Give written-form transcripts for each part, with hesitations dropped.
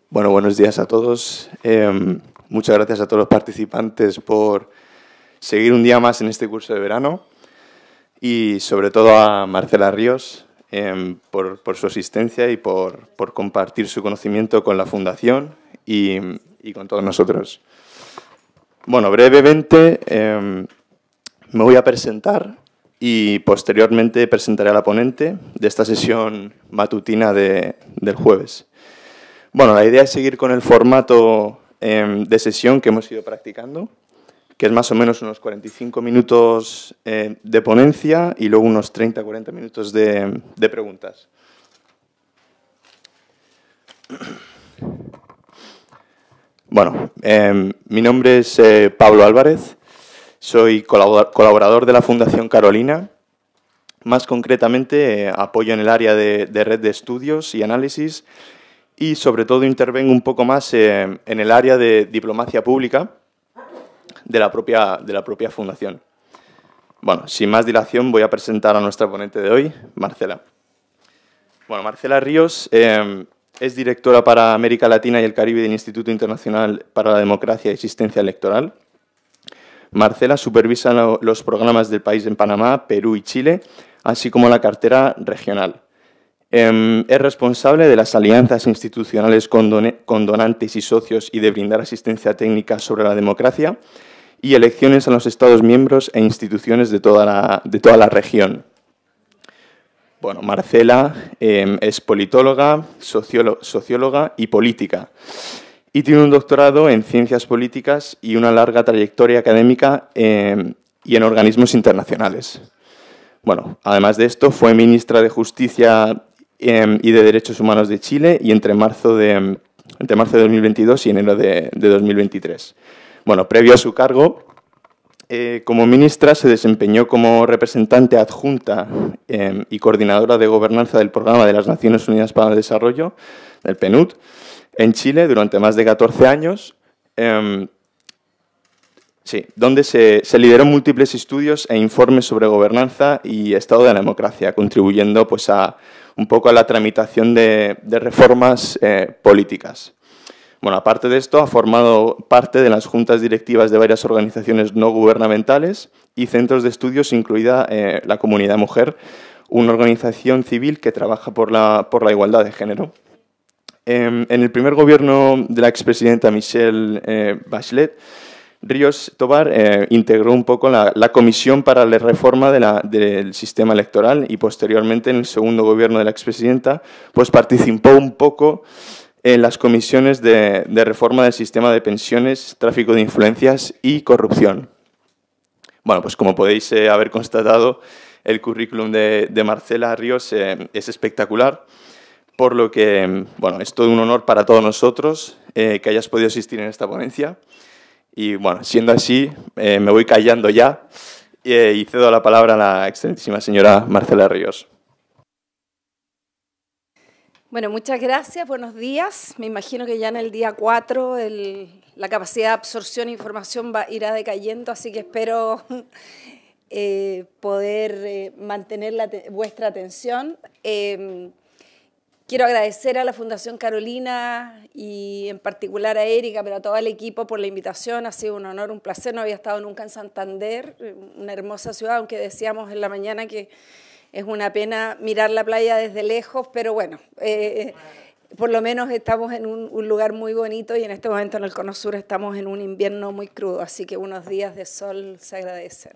Bueno, buenos días a todos. Muchas gracias a todos los participantes por seguir un día más en este curso de verano y sobre todo a Marcela Ríos por su asistencia y por compartir su conocimiento con la Fundación y con todos nosotros. Bueno, brevemente me voy a presentar y posteriormente presentaré a la ponente de esta sesión matutina del jueves. Bueno, la idea es seguir con el formato de sesión que hemos ido practicando, que es más o menos unos 45 minutos de ponencia y luego unos 30-40 minutos de preguntas. Bueno, mi nombre es Pablo Álvarez, soy colaborador de la Fundación Carolina. Más concretamente, apoyo en el área de red de estudios y análisis y, sobre todo, intervengo un poco más en el área de diplomacia pública de la propia Fundación. Bueno, sin más dilación, voy a presentar a nuestra ponente de hoy, Marcela. Bueno, Marcela Ríos es directora para América Latina y el Caribe del Instituto Internacional para la Democracia y Asistencia Electoral. Marcela supervisa los programas del país en Panamá, Perú y Chile, así como la cartera regional. Es responsable de las alianzas institucionales con donantes y socios y de brindar asistencia técnica sobre la democracia y elecciones a los Estados miembros e instituciones de toda la región. Bueno, Marcela es politóloga, socióloga y política y tiene un doctorado en Ciencias Políticas y una larga trayectoria académica y en organismos internacionales. Bueno, además de esto, fue ministra de Justicia y de Derechos Humanos de Chile y entre marzo de 2022 y enero de 2023. Bueno, previo a su cargo, como ministra se desempeñó como representante adjunta y coordinadora de gobernanza del Programa de las Naciones Unidas para el Desarrollo, del PNUD, en Chile durante más de 14 años, donde se lideró múltiples estudios e informes sobre gobernanza y estado de la democracia, contribuyendo pues, un poco a la tramitación de reformas políticas. Bueno, aparte de esto, ha formado parte de las juntas directivas de varias organizaciones no gubernamentales y centros de estudios, incluida la Comunidad Mujer, una organización civil que trabaja por la igualdad de género. En el primer gobierno de la expresidenta Michelle Bachelet, Ríos Tobar integró un poco la Comisión para la Reforma del Sistema Electoral y posteriormente en el segundo gobierno de la expresidenta pues participó un poco en las comisiones de reforma del sistema de pensiones, tráfico de influencias y corrupción. Bueno, pues como podéis haber constatado, el currículum de Marcela Ríos es espectacular, por lo que bueno, es todo un honor para todos nosotros que hayas podido asistir en esta ponencia. Y bueno, siendo así, me voy callando ya y cedo la palabra a la excelentísima señora Marcela Ríos. Bueno, muchas gracias, buenos días. Me imagino que ya en el día 4 la capacidad de absorción de información irá decayendo, así que espero poder mantener vuestra atención. Quiero agradecer a la Fundación Carolina y en particular a Erika, pero a todo el equipo por la invitación. Ha sido un honor, un placer. No había estado nunca en Santander, una hermosa ciudad, aunque decíamos en la mañana que es una pena mirar la playa desde lejos, pero bueno, por lo menos estamos en un lugar muy bonito y en este momento en el Cono Sur estamos en un invierno muy crudo, así que unos días de sol se agradecen.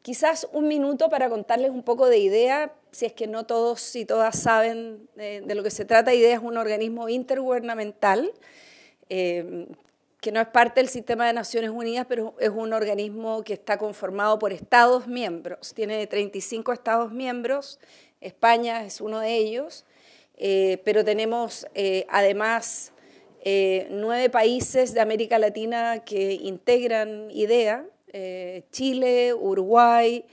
Quizás un minuto para contarles un poco de IDEA, si es que no todos y todas saben de lo que se trata. IDEA es un organismo intergubernamental que no es parte del sistema de Naciones Unidas, pero es un organismo que está conformado por Estados miembros. Tiene 35 Estados miembros, España es uno de ellos, pero tenemos además 9 países de América Latina que integran IDEA, Chile, Uruguay,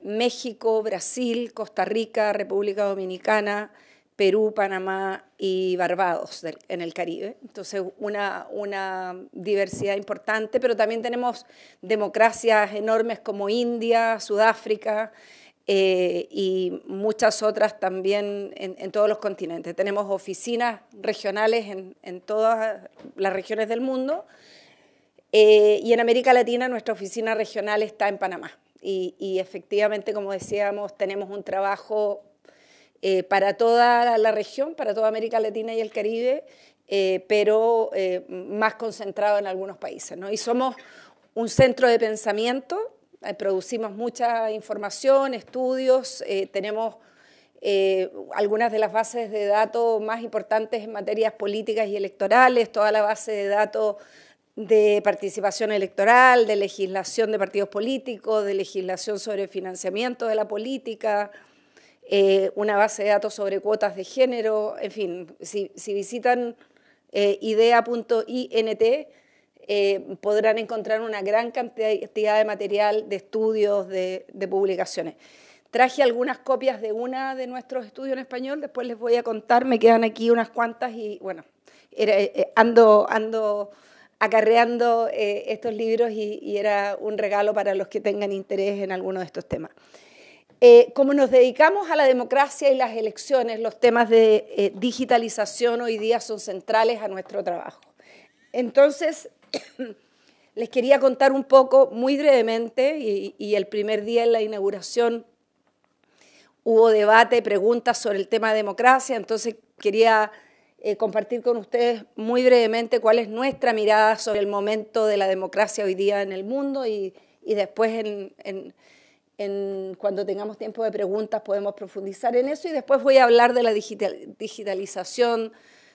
México, Brasil, Costa Rica, República Dominicana, Perú, Panamá y Barbados en el Caribe. Entonces, una diversidad importante, pero también tenemos democracias enormes como India, Sudáfrica, y muchas otras también en todos los continentes. Tenemos oficinas regionales en todas las regiones del mundo, y en América Latina nuestra oficina regional está en Panamá. Y efectivamente, como decíamos, tenemos un trabajo para toda la región, para toda América Latina y el Caribe, pero más concentrado en algunos países, ¿no? Y somos un centro de pensamiento, producimos mucha información, estudios, tenemos algunas de las bases de datos más importantes en materias políticas y electorales, toda la base de datos de participación electoral, de legislación de partidos políticos, de legislación sobre financiamiento de la política, una base de datos sobre cuotas de género, en fin, si visitan idea.int podrán encontrar una gran cantidad de material, de estudios, de publicaciones. Traje algunas copias de una de nuestros estudios en español, después les voy a contar, me quedan aquí unas cuantas y bueno, ando acarreando estos libros y era un regalo para los que tengan interés en alguno de estos temas. Como nos dedicamos a la democracia y las elecciones, los temas de digitalización hoy día son centrales a nuestro trabajo. Entonces, les quería contar un poco, muy brevemente, y el primer día en la inauguración hubo debate, preguntas sobre el tema de democracia, entonces quería compartir con ustedes muy brevemente cuál es nuestra mirada sobre el momento de la democracia hoy día en el mundo y después cuando tengamos tiempo de preguntas podemos profundizar en eso y después voy a hablar de la digitalización,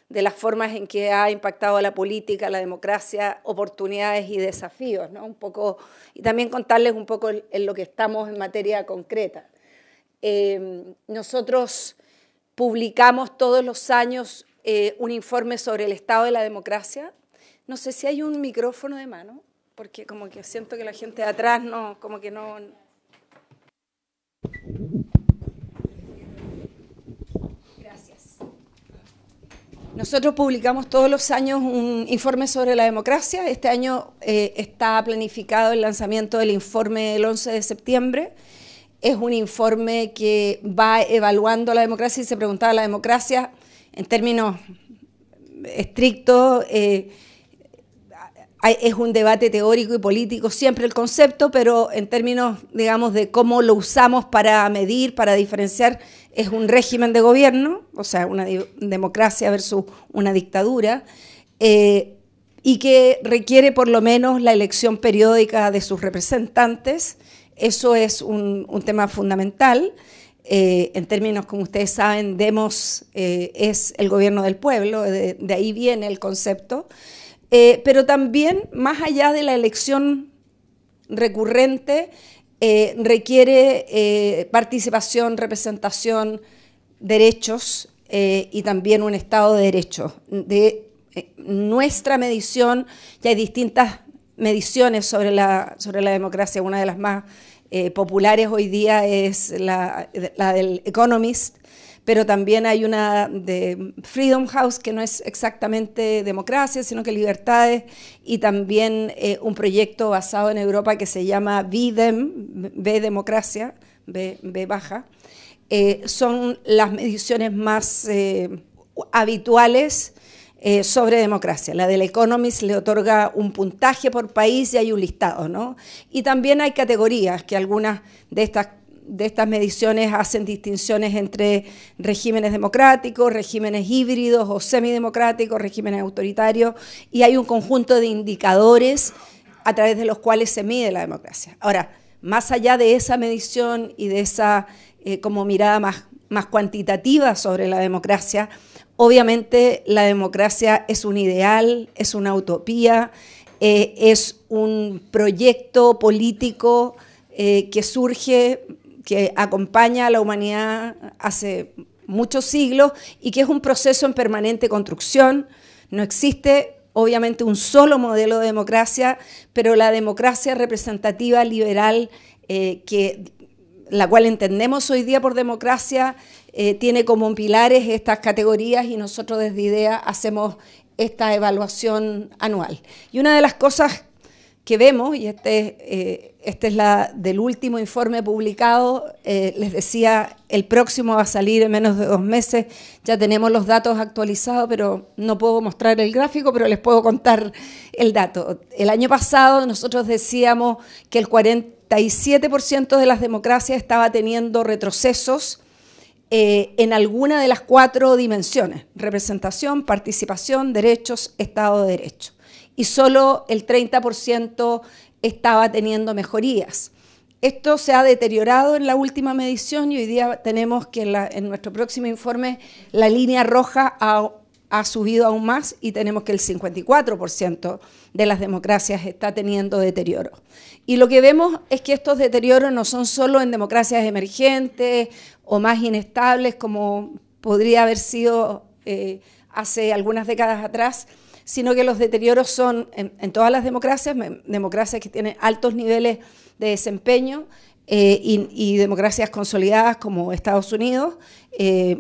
de las formas en que ha impactado la política, la democracia, oportunidades y desafíos, ¿no? Un poco, y también contarles un poco en lo que estamos en materia concreta. Nosotros publicamos todos los años un informe sobre el estado de la democracia. No sé si hay un micrófono de mano, porque como que siento que la gente de atrás no, como que no... Gracias. Nosotros publicamos todos los años un informe sobre la democracia. Este año está planificado el lanzamiento del informe el 11 de septiembre. Es un informe que va evaluando la democracia y se preguntaba la democracia en términos estrictos. Es un debate teórico y político siempre el concepto, pero en términos, digamos, de cómo lo usamos para medir, para diferenciar, es un régimen de gobierno, o sea, una democracia versus una dictadura, y que requiere por lo menos la elección periódica de sus representantes. Eso es un tema fundamental. En términos, como ustedes saben, demos es el gobierno del pueblo, de ahí viene el concepto. Pero también, más allá de la elección recurrente, requiere participación, representación, derechos y también un Estado de Derecho. De nuestra medición, ya hay distintas mediciones sobre la democracia. Una de las más populares hoy día es la del Economist, pero también hay una de Freedom House, que no es exactamente democracia, sino que libertades, y también un proyecto basado en Europa que se llama V-Dem, V-Democracia, V baja. Son las mediciones más habituales sobre democracia. La del Economist le otorga un puntaje por país y hay un listado, ¿no? Y también hay categorías, que algunas de estas mediciones hacen distinciones entre regímenes democráticos, regímenes híbridos o semidemocráticos, regímenes autoritarios, y hay un conjunto de indicadores a través de los cuales se mide la democracia. Ahora, más allá de esa medición y de esa como mirada más cuantitativa sobre la democracia, obviamente la democracia es un ideal, es una utopía, es un proyecto político que surge, que acompaña a la humanidad hace muchos siglos y que es un proceso en permanente construcción. No existe, obviamente, un solo modelo de democracia, pero la democracia representativa liberal, la cual entendemos hoy día por democracia, tiene como pilares estas categorías y nosotros desde IDEA hacemos esta evaluación anual. Y una de las cosas que vemos, y este esta es la del último informe publicado. Les decía, el próximo va a salir en menos de 2 meses. Ya tenemos los datos actualizados, pero no puedo mostrar el gráfico, pero les puedo contar el dato. El año pasado nosotros decíamos que el 47% de las democracias estaba teniendo retrocesos en alguna de las 4 dimensiones: representación, participación, derechos, Estado de Derecho. Y solo el 30% estaba teniendo mejorías. Esto se ha deteriorado en la última medición y hoy día tenemos que en nuestro próximo informe la línea roja ha subido aún más y tenemos que el 54% de las democracias está teniendo deterioro. Y lo que vemos es que estos deterioros no son solo en democracias emergentes o más inestables, como podría haber sido hace algunas décadas atrás, sino que los deterioros son en todas las democracias que tienen altos niveles de desempeño y democracias consolidadas como Estados Unidos.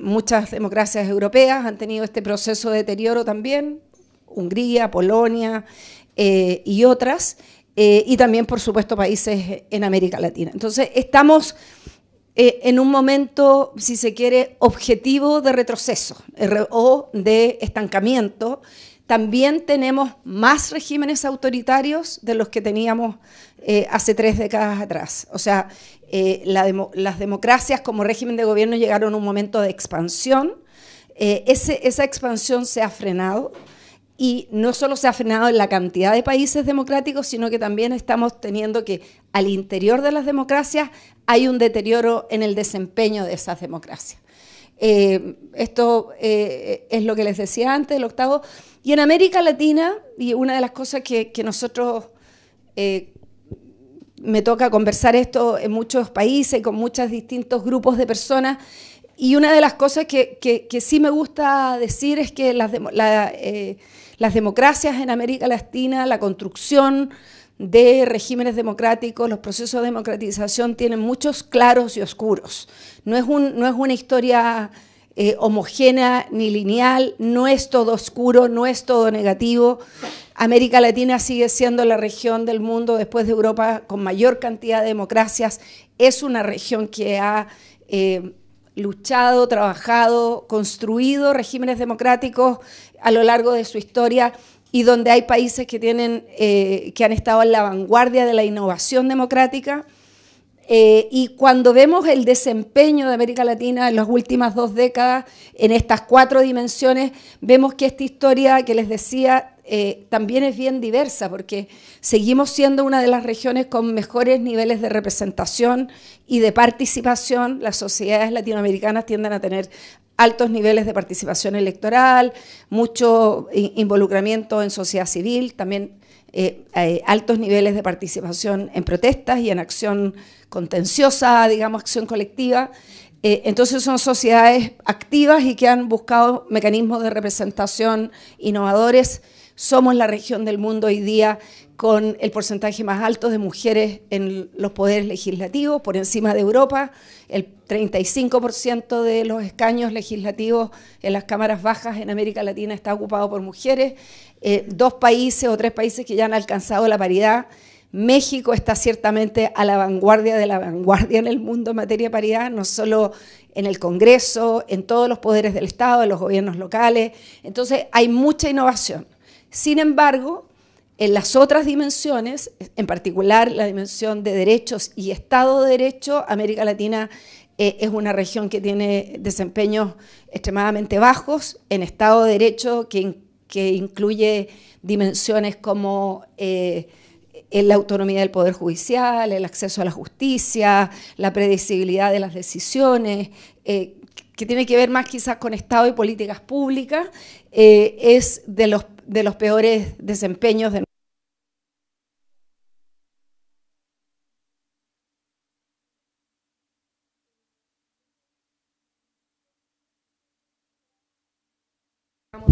Muchas democracias europeas han tenido este proceso de deterioro también, Hungría, Polonia y otras, y también, por supuesto, países en América Latina. Entonces, estamos en un momento, si se quiere, objetivo de retroceso o de estancamiento. También tenemos más regímenes autoritarios de los que teníamos hace 3 décadas atrás. O sea, las democracias como régimen de gobierno llegaron a un momento de expansión. Esa expansión se ha frenado, y no solo se ha frenado en la cantidad de países democráticos, sino que también estamos teniendo que al interior de las democracias hay un deterioro en el desempeño de esas democracias. Esto es lo que les decía antes, el octavo. Y en América Latina, y una de las cosas que nosotros, me toca conversar esto en muchos países, con muchos distintos grupos de personas, y una de las cosas que sí me gusta decir es que las democracias en América Latina, la construcción de regímenes democráticos, los procesos de democratización tienen muchos claros y oscuros. No es una historia homogénea ni lineal, no es todo oscuro, no es todo negativo. América Latina sigue siendo la región del mundo, después de Europa, con mayor cantidad de democracias. Es una región que ha luchado, trabajado, construido regímenes democráticos a lo largo de su historia, y donde hay países que han estado en la vanguardia de la innovación democrática. Y cuando vemos el desempeño de América Latina en las últimas 2 décadas, en estas 4 dimensiones, vemos que esta historia que les decía también es bien diversa, porque seguimos siendo una de las regiones con mejores niveles de representación y de participación. Las sociedades latinoamericanas tienden a tener altos niveles de participación electoral, mucho involucramiento en sociedad civil, también altos niveles de participación en protestas y en acción contenciosa, digamos, acción colectiva. Entonces son sociedades activas y que han buscado mecanismos de representación innovadores. Somos la región del mundo hoy día con el porcentaje más alto de mujeres en los poderes legislativos, por encima de Europa. El 35% de los escaños legislativos en las cámaras bajas en América Latina está ocupado por mujeres. 2 países o 3 países que ya han alcanzado la paridad. México está ciertamente a la vanguardia de la vanguardia en el mundo en materia de paridad, no solo en el Congreso, en todos los poderes del Estado, en los gobiernos locales. Entonces hay mucha innovación. Sin embargo, en las otras dimensiones, en particular la dimensión de derechos y Estado de Derecho, América Latina es una región que tiene desempeños extremadamente bajos en Estado de Derecho, que incluye dimensiones como la autonomía del Poder Judicial, el acceso a la justicia, la predecibilidad de las decisiones, que tiene que ver más quizás con Estado y políticas públicas, es de los peores desempeños de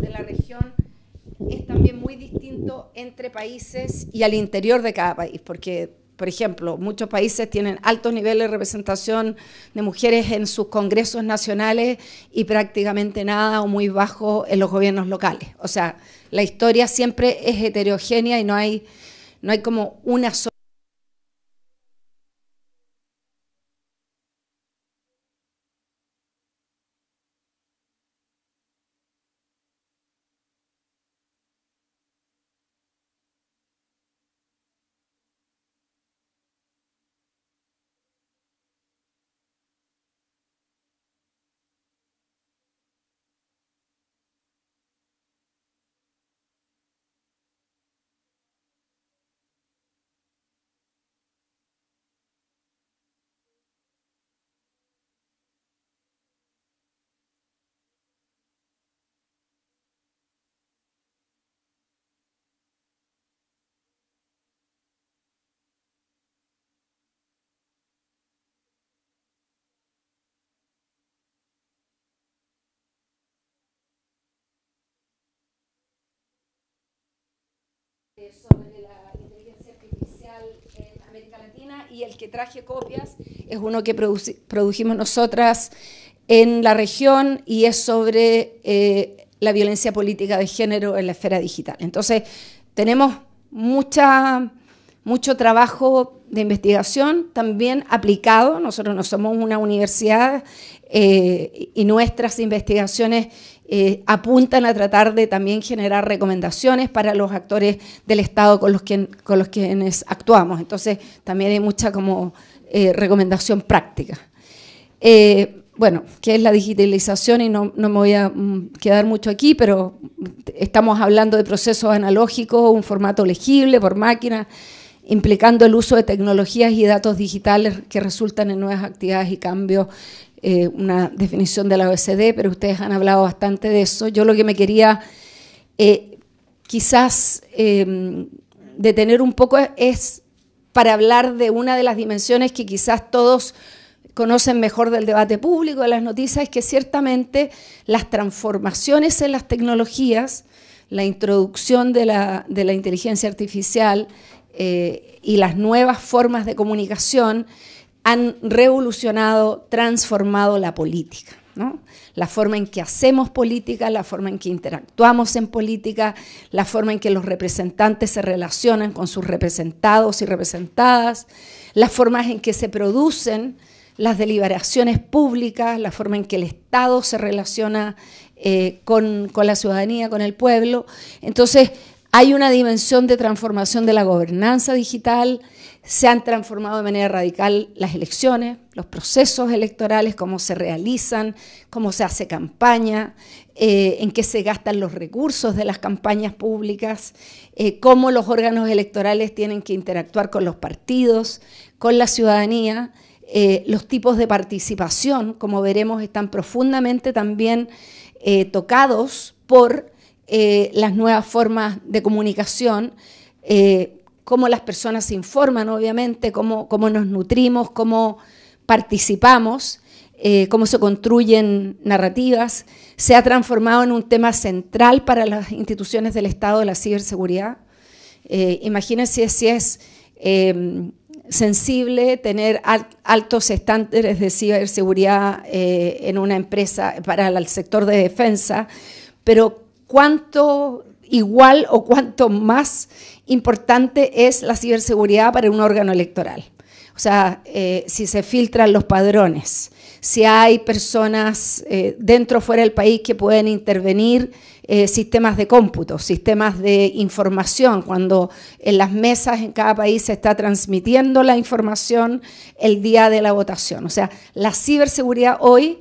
la región. Es también muy distinto entre países y al interior de cada país, porque, por ejemplo, muchos países tienen altos niveles de representación de mujeres en sus congresos nacionales y prácticamente nada o muy bajo en los gobiernos locales. O sea, la historia siempre es heterogénea y no hay como una sola. sobre la inteligencia artificial en América Latina, y el que traje copias es uno que produjimos nosotras en la región y es sobre la violencia política de género en la esfera digital. Entonces, tenemos mucho trabajo de investigación también aplicado. Nosotros no somos una universidad y nuestras investigaciones apuntan a tratar de también generar recomendaciones para los actores del Estado con los quienes actuamos. Entonces, también hay mucha como recomendación práctica. Bueno, ¿qué es la digitalización? Y no me voy a quedar mucho aquí, pero estamos hablando de procesos analógicos, un formato legible por máquina, implicando el uso de tecnologías y datos digitales que resultan en nuevas actividades y cambios, una definición de la OECD, pero ustedes han hablado bastante de eso. Yo lo que me quería quizás detener un poco es para hablar de una de las dimensiones que quizás todos conocen mejor del debate público, de las noticias, es que ciertamente las transformaciones en las tecnologías, la introducción de la inteligencia artificial y las nuevas formas de comunicación han revolucionado, transformado la política, ¿no? La forma en que hacemos política, la forma en que interactuamos en política, la forma en que los representantes se relacionan con sus representados y representadas, las formas en que se producen las deliberaciones públicas, la forma en que el Estado se relaciona con la ciudadanía, con el pueblo. Entonces, hay una dimensión de transformación de la gobernanza digital, se han transformado de manera radical las elecciones, los procesos electorales, cómo se realizan, cómo se hace campaña, en qué se gastan los recursos de las campañas públicas, cómo los órganos electorales tienen que interactuar con los partidos, con la ciudadanía. Los tipos de participación, como veremos, están profundamente también tocados por las nuevas formas de comunicación, cómo las personas se informan, obviamente, cómo nos nutrimos, cómo participamos, cómo se construyen narrativas. Se ha transformado en un tema central para las instituciones del Estado, la ciberseguridad. Imagínense si es sensible tener altos estándares de ciberseguridad en una empresa para el sector de defensa, pero cuánto igual o cuánto más importante es la ciberseguridad para un órgano electoral. O sea, si se filtran los padrones, si hay personas dentro o fuera del país que pueden intervenir, sistemas de cómputo, sistemas de información, cuando en las mesas en cada país se está transmitiendo la información el día de la votación. O sea, la ciberseguridad hoy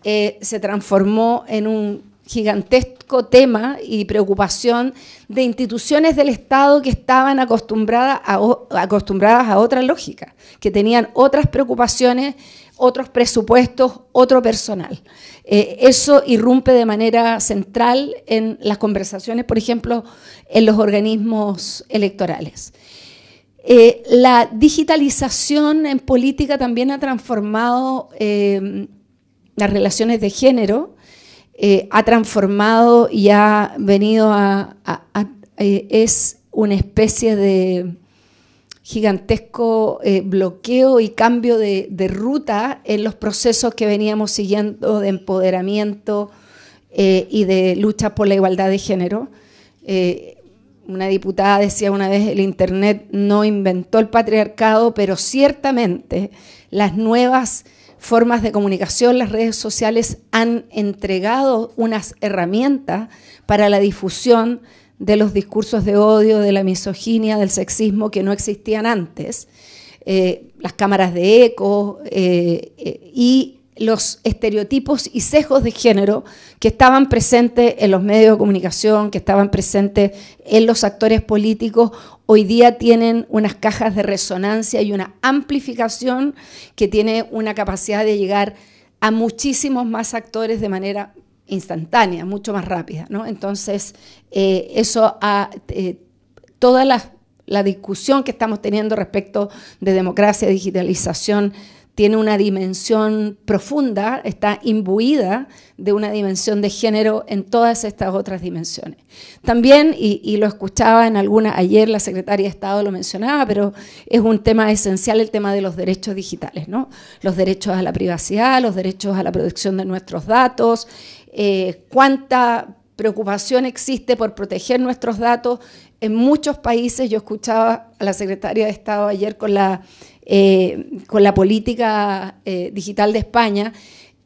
se transformó en un gigantesco tema y preocupación de instituciones del Estado que estaban acostumbradas a otra lógica, que tenían otras preocupaciones, otros presupuestos, otro personal. Eso irrumpe de manera central en las conversaciones, por ejemplo, en los organismos electorales. La digitalización en política también ha transformado las relaciones de género, ha transformado y ha venido es una especie de gigantesco bloqueo y cambio de ruta en los procesos que veníamos siguiendo de empoderamiento y de lucha por la igualdad de género. Una diputada decía una vez, el Internet no inventó el patriarcado, pero ciertamente las nuevas formas de comunicación, las redes sociales han entregado unas herramientas para la difusión de los discursos de odio, de la misoginia, del sexismo que no existían antes, las cámaras de eco y los estereotipos y sesgos de género que estaban presentes en los medios de comunicación, que estaban presentes en los actores políticos, hoy día tienen unas cajas de resonancia y una amplificación que tiene una capacidad de llegar a muchísimos más actores de manera instantánea, mucho más rápida, ¿no? Entonces, toda la discusión que estamos teniendo respecto de democracia, digitalización, tiene una dimensión profunda, está imbuida de una dimensión de género en todas estas otras dimensiones. También, y lo escuchaba en alguna, ayer la secretaria de Estado lo mencionaba, pero es un tema esencial el tema de los derechos digitales, ¿no? Los derechos a la privacidad, los derechos a la protección de nuestros datos, cuánta preocupación existe por proteger nuestros datos. En muchos países, yo escuchaba a la secretaria de Estado ayer con la política digital de España,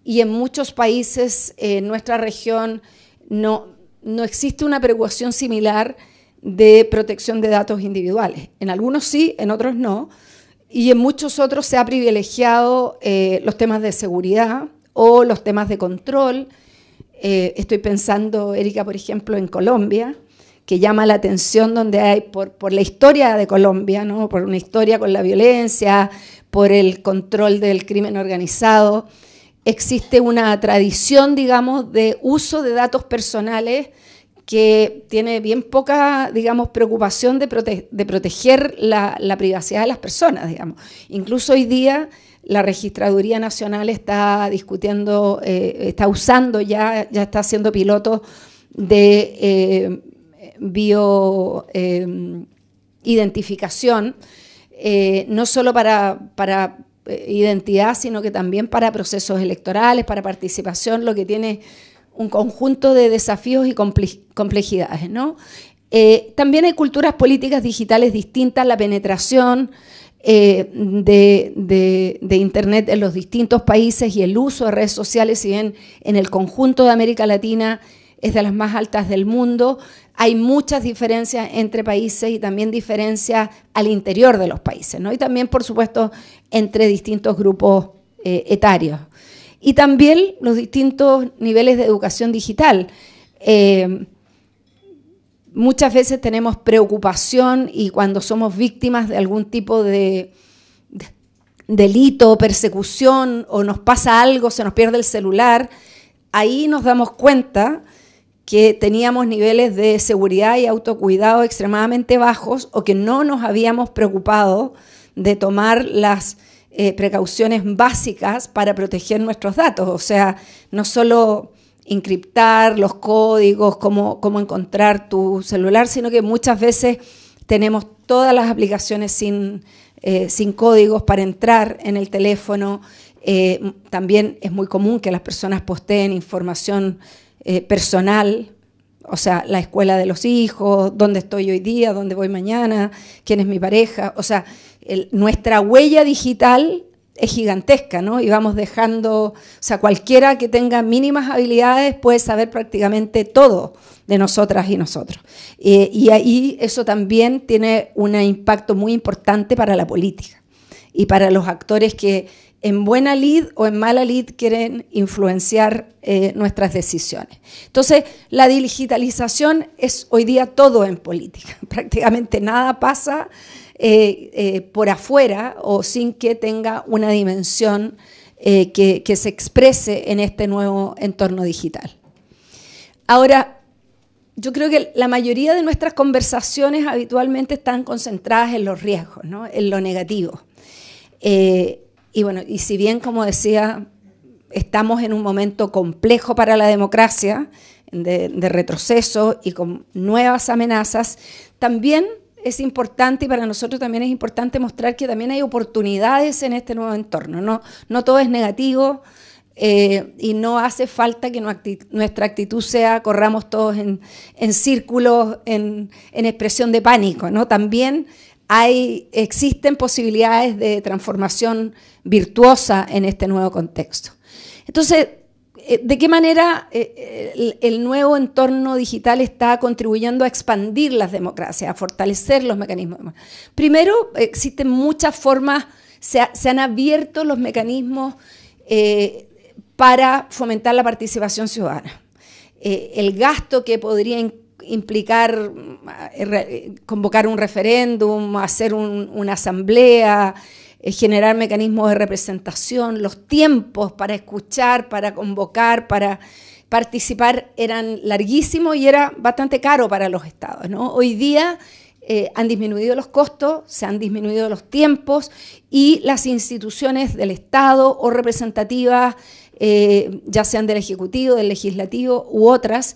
y en muchos países en nuestra región no existe una preocupación similar de protección de datos individuales. En algunos sí, en otros no, y en muchos otros se ha privilegiado los temas de seguridad o los temas de control. Estoy pensando, Erika, por ejemplo, en Colombia, que llama la atención, donde hay, por la historia de Colombia, ¿no? Por una historia con la violencia, por el control del crimen organizado, existe una tradición, digamos, de uso de datos personales que tiene bien poca, digamos, preocupación de proteger la privacidad de las personas, digamos. Incluso hoy día la Registraduría Nacional está discutiendo, está usando ya está haciendo pilotos de bioidentificación, no solo para identidad, sino que también para procesos electorales, para participación, lo que tiene un conjunto de desafíos y complejidades, ¿no? También hay culturas políticas digitales distintas, la penetración de Internet en los distintos países y el uso de redes sociales, si bien en el conjunto de América Latina es de las más altas del mundo, hay muchas diferencias entre países y también diferencias al interior de los países, ¿no? Y también, por supuesto, entre distintos grupos etarios. Y también los distintos niveles de educación digital. Muchas veces tenemos preocupación, y cuando somos víctimas de algún tipo de delito, persecución, o nos pasa algo, se nos pierde el celular, ahí nos damos cuenta que teníamos niveles de seguridad y autocuidado extremadamente bajos, o que no nos habíamos preocupado de tomar las precauciones básicas para proteger nuestros datos. O sea, no solo encriptar los códigos, cómo encontrar tu celular, sino que muchas veces tenemos todas las aplicaciones sin códigos para entrar en el teléfono. También es muy común que las personas posteen información personal, o sea, la escuela de los hijos, dónde estoy hoy día, dónde voy mañana, quién es mi pareja. O sea, nuestra huella digital es gigantesca, ¿no? Y vamos dejando, o sea, cualquiera que tenga mínimas habilidades puede saber prácticamente todo de nosotras y nosotros. Y ahí eso también tiene un impacto muy importante para la política y para los actores que en buena lid o en mala lid quieren influenciar nuestras decisiones. Entonces, la digitalización es hoy día todo en política. Prácticamente nada pasa por afuera o sin que tenga una dimensión que se exprese en este nuevo entorno digital. Ahora, yo creo que la mayoría de nuestras conversaciones habitualmente están concentradas en los riesgos, ¿no? En lo negativo. Y bueno, y si bien, como decía, estamos en un momento complejo para la democracia, de retroceso y con nuevas amenazas, también es importante, y para nosotros también es importante mostrar que también hay oportunidades en este nuevo entorno. No todo es negativo, y no hace falta que nuestra actitud sea corramos todos en círculos, en expresión de pánico, ¿no? También existen posibilidades de transformación virtuosa en este nuevo contexto. Entonces, ¿de qué manera el nuevo entorno digital está contribuyendo a expandir las democracias, a fortalecer los mecanismos? Primero, existen muchas formas, se han abierto los mecanismos para fomentar la participación ciudadana. El gasto que podría implicar convocar un referéndum, hacer una asamblea, generar mecanismos de representación, los tiempos para escuchar, para convocar, para participar eran larguísimos y era bastante caro para los estados, ¿no? Hoy día han disminuido los costos, se han disminuido los tiempos y las instituciones del Estado o representativas, ya sean del Ejecutivo, del Legislativo u otras,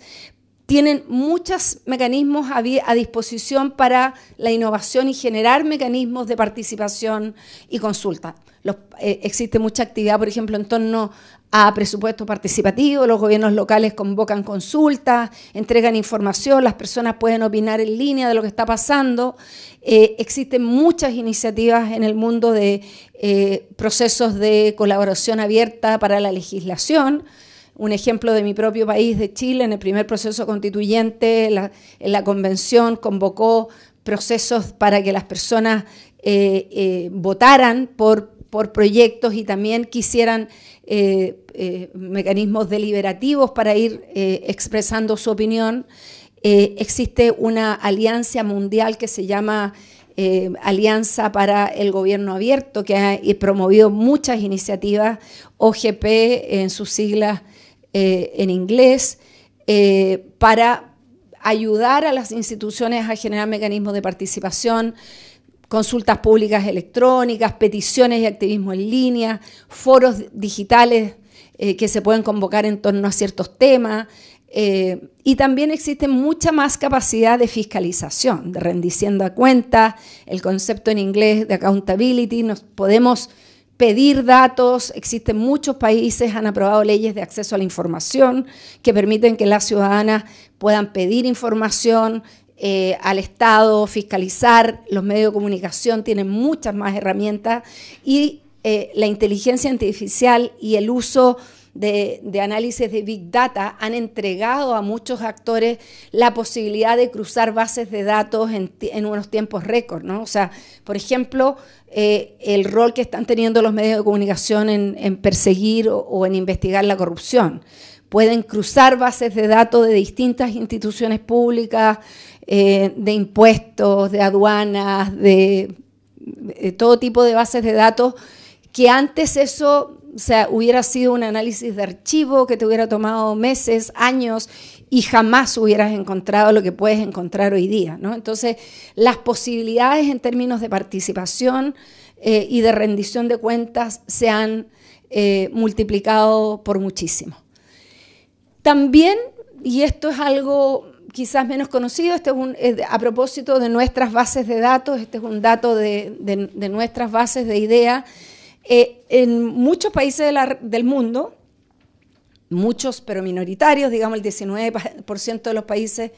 tienen muchos mecanismos a disposición para la innovación y generar mecanismos de participación y consulta. Existe mucha actividad, por ejemplo, en torno a presupuesto participativo, los gobiernos locales convocan consultas, entregan información, las personas pueden opinar en línea de lo que está pasando. Existen muchas iniciativas en el mundo de procesos de colaboración abierta para la legislación. Un ejemplo de mi propio país, de Chile, en el primer proceso constituyente, en la convención convocó procesos para que las personas votaran por proyectos y también quisieran mecanismos deliberativos para ir expresando su opinión. Existe una alianza mundial que se llama Alianza para el Gobierno Abierto, que ha promovido muchas iniciativas, OGP en sus siglas en inglés, para ayudar a las instituciones a generar mecanismos de participación, consultas públicas electrónicas, peticiones y activismo en línea, foros digitales que se pueden convocar en torno a ciertos temas, y también existe mucha más capacidad de fiscalización, de rendición de cuentas, el concepto en inglés de accountability. Nos podemos pedir datos, existen muchos países, han aprobado leyes de acceso a la información que permiten que las ciudadanas puedan pedir información al Estado, fiscalizar. Los medios de comunicación tienen muchas más herramientas y la inteligencia artificial y el uso de análisis de Big Data han entregado a muchos actores la posibilidad de cruzar bases de datos en unos tiempos récord, ¿no? O sea, por ejemplo, el rol que están teniendo los medios de comunicación en perseguir o en investigar la corrupción. Pueden cruzar bases de datos de distintas instituciones públicas, de impuestos, de aduanas, de todo tipo de bases de datos, que antes eso, o sea, hubiera sido un análisis de archivo que te hubiera tomado meses, años, y jamás hubieras encontrado lo que puedes encontrar hoy día, ¿no? Entonces, las posibilidades en términos de participación y de rendición de cuentas se han multiplicado por muchísimo. También, y esto es algo quizás menos conocido, a propósito de nuestras bases de datos, este es un dato de nuestras bases de ideas. En muchos países del mundo, muchos pero minoritarios, digamos el 19% de los países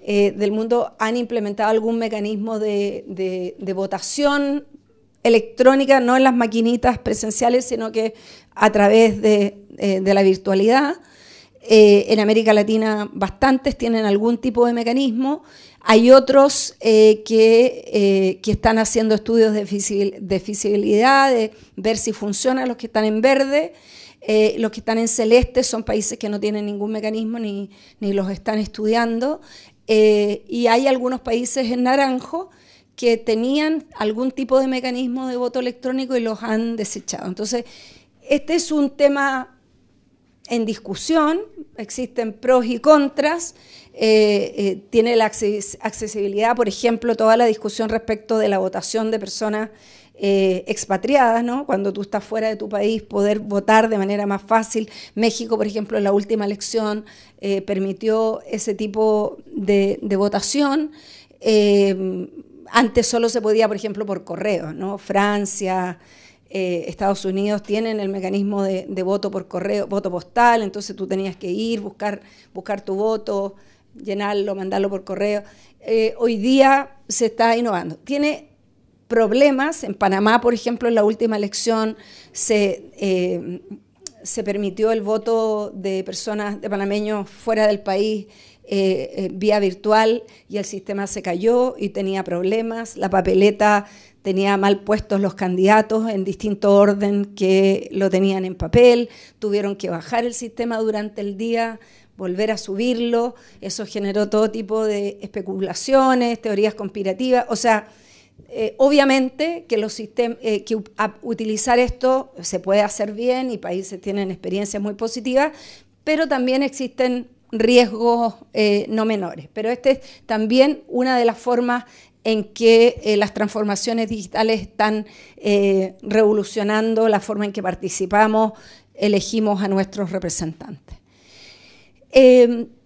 del mundo han implementado algún mecanismo de votación electrónica, no en las maquinitas presenciales, sino que a través de la virtualidad. En América Latina bastantes tienen algún tipo de mecanismo. Hay otros que están haciendo estudios de feasibilidad, de ver si funcionan, los que están en verde. Los que están en celeste son países que no tienen ningún mecanismo ni los están estudiando. Y hay algunos países en naranjo que tenían algún tipo de mecanismo de voto electrónico y los han desechado. Entonces, este es un tema en discusión, existen pros y contras, tiene la accesibilidad, por ejemplo, toda la discusión respecto de la votación de personas expatriadas, ¿no? Cuando tú estás fuera de tu país, poder votar de manera más fácil. México, por ejemplo, en la última elección permitió ese tipo de votación. Antes solo se podía, por ejemplo, por correo, ¿no? Francia, Estados Unidos tienen el mecanismo de voto por correo, voto postal, entonces tú tenías que ir, buscar tu voto, llenarlo, mandarlo por correo. Hoy día se está innovando. Tiene problemas. En Panamá, por ejemplo, en la última elección se permitió el voto de personas, de panameños fuera del país vía virtual y el sistema se cayó y tenía problemas. La papeleta tenía mal puestos los candidatos en distinto orden que lo tenían en papel, tuvieron que bajar el sistema durante el día, volver a subirlo, eso generó todo tipo de especulaciones, teorías conspirativas, o sea, obviamente que utilizar esto se puede hacer bien y países tienen experiencias muy positivas, pero también existen riesgos no menores. Pero esta es también una de las formas en que las transformaciones digitales están revolucionando la forma en que participamos, elegimos a nuestros representantes.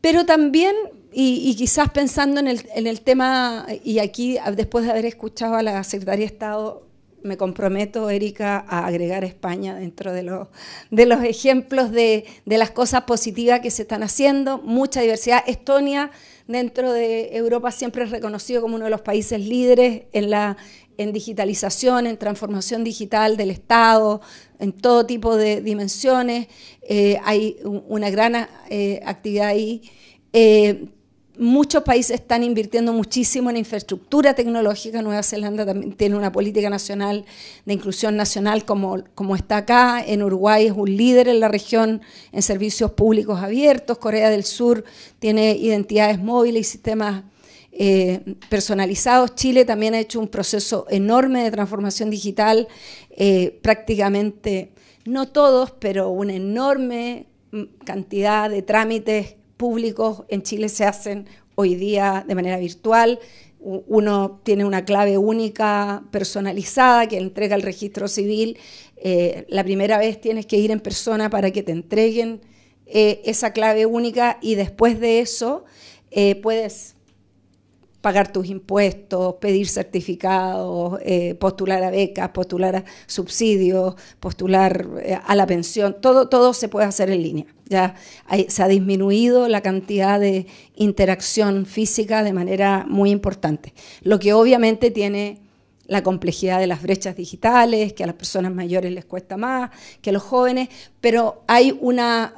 Pero también, y quizás pensando en el tema, y aquí después de haber escuchado a la Secretaría de Estado, me comprometo, Erika, a agregar a España dentro de los ejemplos de las cosas positivas que se están haciendo, mucha diversidad. Estonia, dentro de Europa, siempre es reconocido como uno de los países líderes en digitalización, en transformación digital del Estado, en todo tipo de dimensiones. Hay una gran actividad ahí. Muchos países están invirtiendo muchísimo en infraestructura tecnológica. Nueva Zelanda también tiene una política nacional de inclusión nacional como está acá. En Uruguay es un líder en la región en servicios públicos abiertos. Corea del Sur tiene identidades móviles y sistemas personalizados. Chile también ha hecho un proceso enorme de transformación digital. Prácticamente, no todos, pero una enorme cantidad de trámites públicos en Chile se hacen hoy día de manera virtual. Uno tiene una clave única personalizada que entrega el registro civil. La primera vez tienes que ir en persona para que te entreguen esa clave única, y después de eso puedes pagar tus impuestos, pedir certificados, postular a becas, postular a subsidios, postular a la pensión. Todo se puede hacer en línea. Ya se ha disminuido la cantidad de interacción física de manera muy importante, lo que obviamente tiene la complejidad de las brechas digitales, que a las personas mayores les cuesta más que a los jóvenes, pero hay una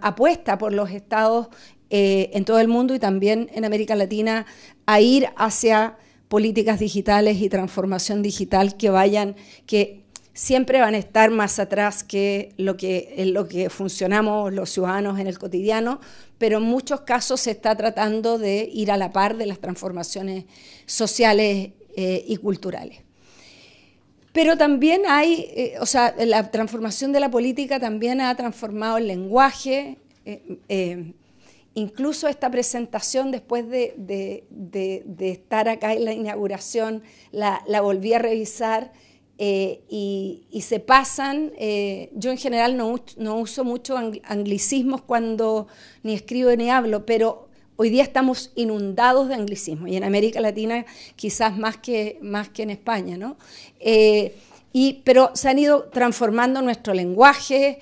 apuesta por los estados en todo el mundo y también en América Latina a ir hacia políticas digitales y transformación digital que siempre van a estar más atrás que en lo que funcionamos los ciudadanos en el cotidiano, pero en muchos casos se está tratando de ir a la par de las transformaciones sociales y culturales. Pero también hay, la transformación de la política también ha transformado el lenguaje. Incluso esta presentación, después de estar acá en la inauguración, la volví a revisar. Y se pasan, yo en general no uso mucho anglicismos cuando ni escribo ni hablo, pero hoy día estamos inundados de anglicismos, y en América Latina quizás más que en España, ¿no? Pero se han ido transformando nuestro lenguaje.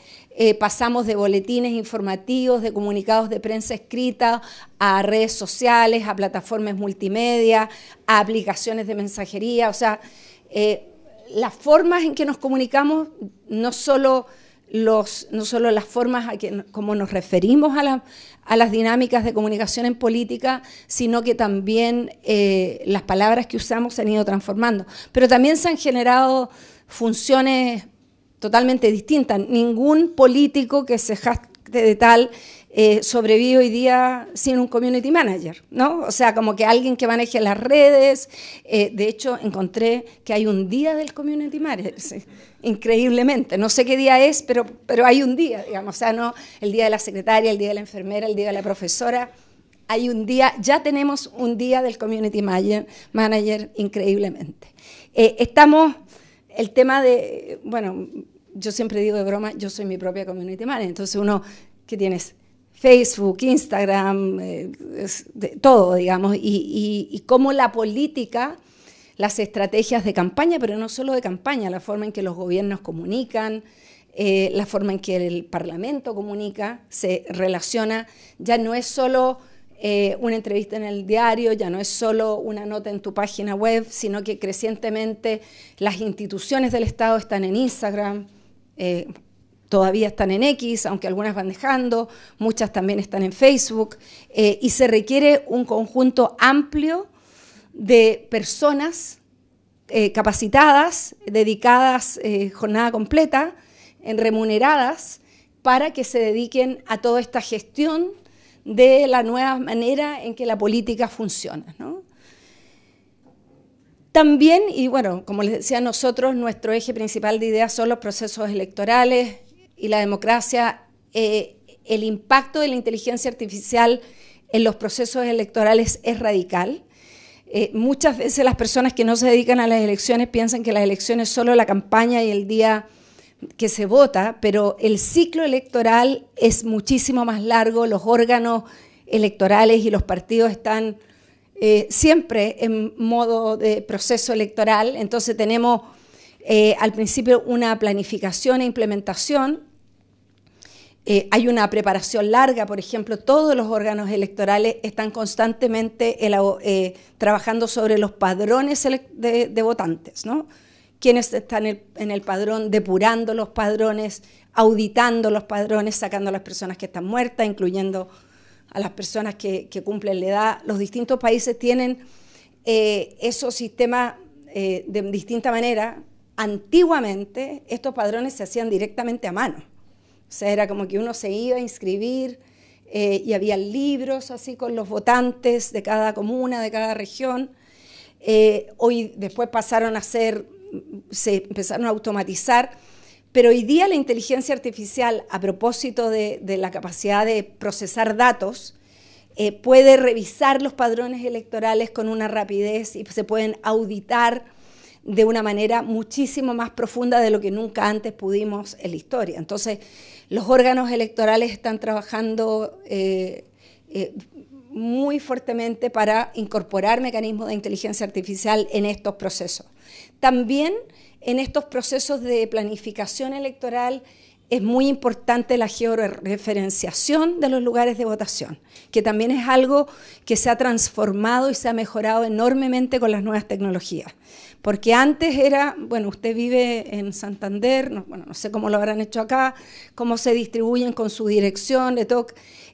Pasamos de boletines informativos, de comunicados de prensa escrita, a redes sociales, a plataformas multimedia, a aplicaciones de mensajería. O sea, las formas en que nos comunicamos, no solo las formas como nos referimos a las dinámicas de comunicación en política, sino que también las palabras que usamos se han ido transformando. Pero también se han generado funciones totalmente distintas. Ningún político que se jacte de tal sobrevive hoy día sin un community manager, ¿no? O sea, como que alguien que maneje las redes. De hecho, encontré que hay un día del community manager, sí, increíblemente. No sé qué día es, pero hay un día, digamos. O sea, no el día de la secretaria, el día de la enfermera, el día de la profesora. Hay un día, ya tenemos un día del community manager increíblemente. El tema de, bueno, yo siempre digo de broma, yo soy mi propia community manager. Entonces ¿qué tienes? Facebook, Instagram, todo, digamos, y cómo la política, las estrategias de campaña, pero no solo de campaña, la forma en que los gobiernos comunican, la forma en que el Parlamento comunica, se relaciona, ya no es solo una entrevista en el diario, ya no es solo una nota en tu página web, sino que crecientemente las instituciones del Estado están en Instagram, todavía están en X, aunque algunas van dejando, muchas también están en Facebook, y se requiere un conjunto amplio de personas capacitadas, dedicadas jornada completa, remuneradas, para que se dediquen a toda esta gestión de la nueva manera en que la política funciona, ¿no? También, y bueno, como les decía, nosotros, nuestro eje principal de ideas son los procesos electorales y la democracia. El impacto de la inteligencia artificial en los procesos electorales es radical. Muchas veces las personas que no se dedican a las elecciones piensan que las elecciones es solo la campaña y el día que se vota, pero el ciclo electoral es muchísimo más largo, los órganos electorales y los partidos están siempre en modo de proceso electoral, entonces tenemos al principio una planificación e implementación, hay una preparación larga, por ejemplo, todos los órganos electorales están constantemente trabajando sobre los padrones de votantes, ¿no? Quienes están en el padrón, depurando los padrones, auditando los padrones, sacando a las personas que están muertas, incluyendo a las personas que cumplen la edad. Los distintos países tienen esos sistemas de distinta manera. Antiguamente estos padrones se hacían directamente a mano. O sea, era como que uno se iba a inscribir y había libros así con los votantes de cada comuna, de cada región. Hoy después se empezaron a automatizar, pero hoy día la inteligencia artificial, a propósito de la capacidad de procesar datos, puede revisar los padrones electorales con una rapidez y se pueden auditar de una manera muchísimo más profunda de lo que nunca antes pudimos en la historia. Entonces, los órganos electorales están trabajando muy fuertemente para incorporar mecanismos de inteligencia artificial en estos procesos. También en estos procesos de planificación electoral es muy importante la georreferenciación de los lugares de votación, que también es algo que se ha transformado y se ha mejorado enormemente con las nuevas tecnologías. Porque antes era, bueno, usted vive en Santander, no sé cómo lo habrán hecho acá, cómo se distribuyen con su dirección, de todo.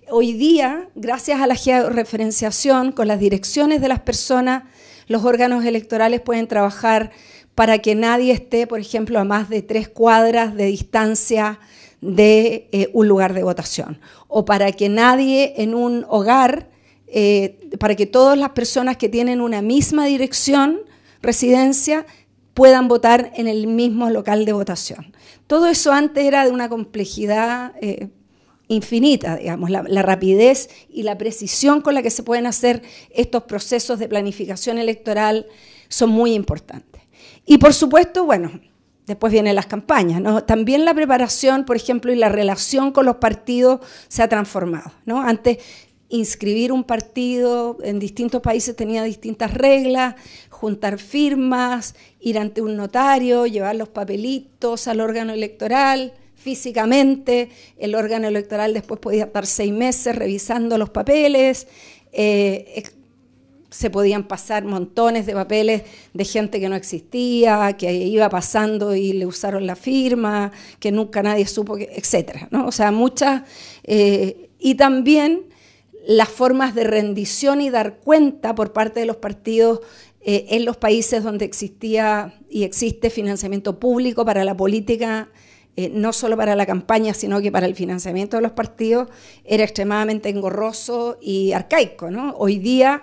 Hoy día, gracias a la georreferenciación, con las direcciones de las personas, los órganos electorales pueden trabajar para que nadie esté, por ejemplo, a más de 3 cuadras de distancia de un lugar de votación, o para que nadie en un hogar, para que todas las personas que tienen una misma dirección, residencia, puedan votar en el mismo local de votación. Todo eso antes era de una complejidad infinita, digamos, la rapidez y la precisión con la que se pueden hacer estos procesos de planificación electoral son muy importantes. Y por supuesto, bueno, después vienen las campañas, ¿no? También la preparación, por ejemplo, y la relación con los partidos se ha transformado, ¿no? Antes, inscribir un partido en distintos países tenía distintas reglas, juntar firmas, ir ante un notario, llevar los papelitos al órgano electoral físicamente. El órgano electoral después podía estar 6 meses revisando los papeles. Se podían pasar montones de papeles de gente que no existía, que iba pasando y le usaron la firma, que nunca nadie supo, etcétera, ¿no? O sea, muchas. Y también las formas de rendición y dar cuenta por parte de los partidos en los países donde existía y existe financiamiento público para la política, no solo para la campaña, sino que para el financiamiento de los partidos, era extremadamente engorroso y arcaico, ¿no? Hoy día,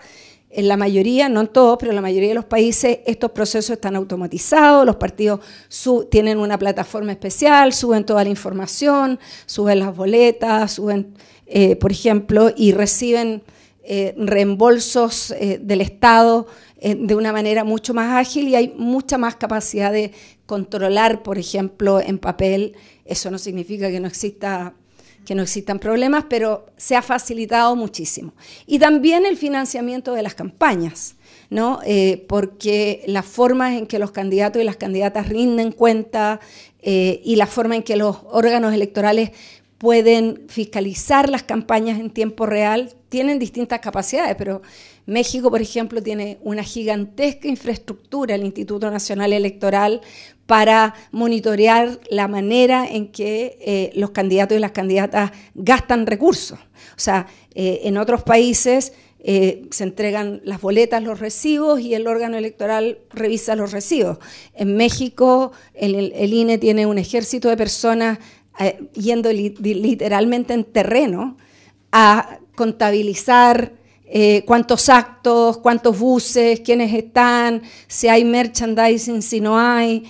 en la mayoría, no en todos, pero en la mayoría de los países, estos procesos están automatizados, los partidos tienen una plataforma especial, suben toda la información, suben las boletas, suben, por ejemplo, y reciben reembolsos del Estado de una manera mucho más ágil, y hay mucha más capacidad de controlar, por ejemplo, en papel. Eso no significa que no existan problemas, pero se ha facilitado muchísimo. Y también el financiamiento de las campañas, ¿no? Porque la forma en que los candidatos y las candidatas rinden cuenta y la forma en que los órganos electorales pueden fiscalizar las campañas en tiempo real tienen distintas capacidades, pero México, por ejemplo, tiene una gigantesca infraestructura, el Instituto Nacional Electoral, para monitorear la manera en que los candidatos y las candidatas gastan recursos. O sea, en otros países se entregan las boletas, los recibos, y el órgano electoral revisa los recibos. En México, el INE tiene un ejército de personas yendo literalmente en terreno a contabilizar cuántos actos, cuántos buses, quiénes están, si hay merchandising, si no hay,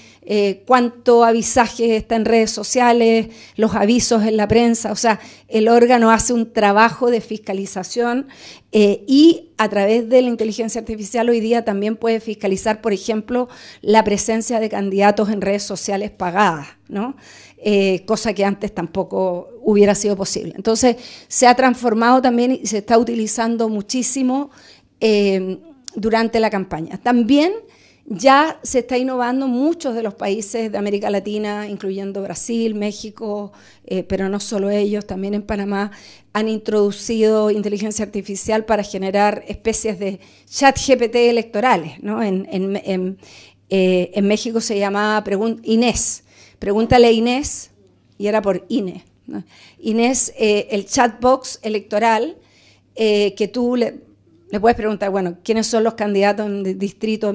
cuánto avisaje está en redes sociales, los avisos en la prensa. O sea, el órgano hace un trabajo de fiscalización y a través de la inteligencia artificial hoy día también puede fiscalizar, por ejemplo, la presencia de candidatos en redes sociales pagadas, ¿no? Cosa que antes tampoco hubiera sido posible. Entonces, se ha transformado también y se está utilizando muchísimo durante la campaña. También ya se está innovando muchos de los países de América Latina, incluyendo Brasil, México, pero no solo ellos, también en Panamá, han introducido inteligencia artificial para generar especies de chat GPT electorales, ¿no? En México se llamaba Inés. Pregúntale a Inés, y era por INE, ¿no? Inés, el chatbox electoral, que tú le puedes preguntar, bueno, ¿quiénes son los candidatos en el distrito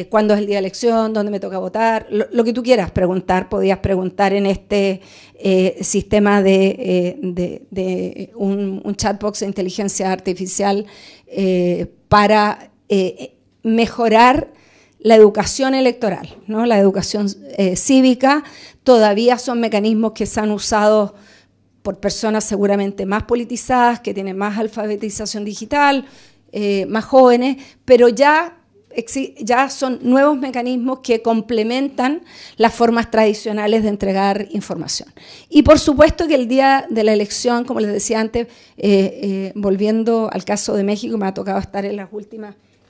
cuándo es el día de elección, dónde me toca votar? Lo que tú quieras preguntar, podías preguntar en este sistema de un chatbox de inteligencia artificial para mejorar la educación electoral, ¿no? La educación cívica. Todavía son mecanismos que se han usado por personas seguramente más politizadas, que tienen más alfabetización digital, más jóvenes, pero ya son nuevos mecanismos que complementan las formas tradicionales de entregar información. Y por supuesto que el día de la elección, como les decía antes, volviendo al caso de México, me ha tocado estar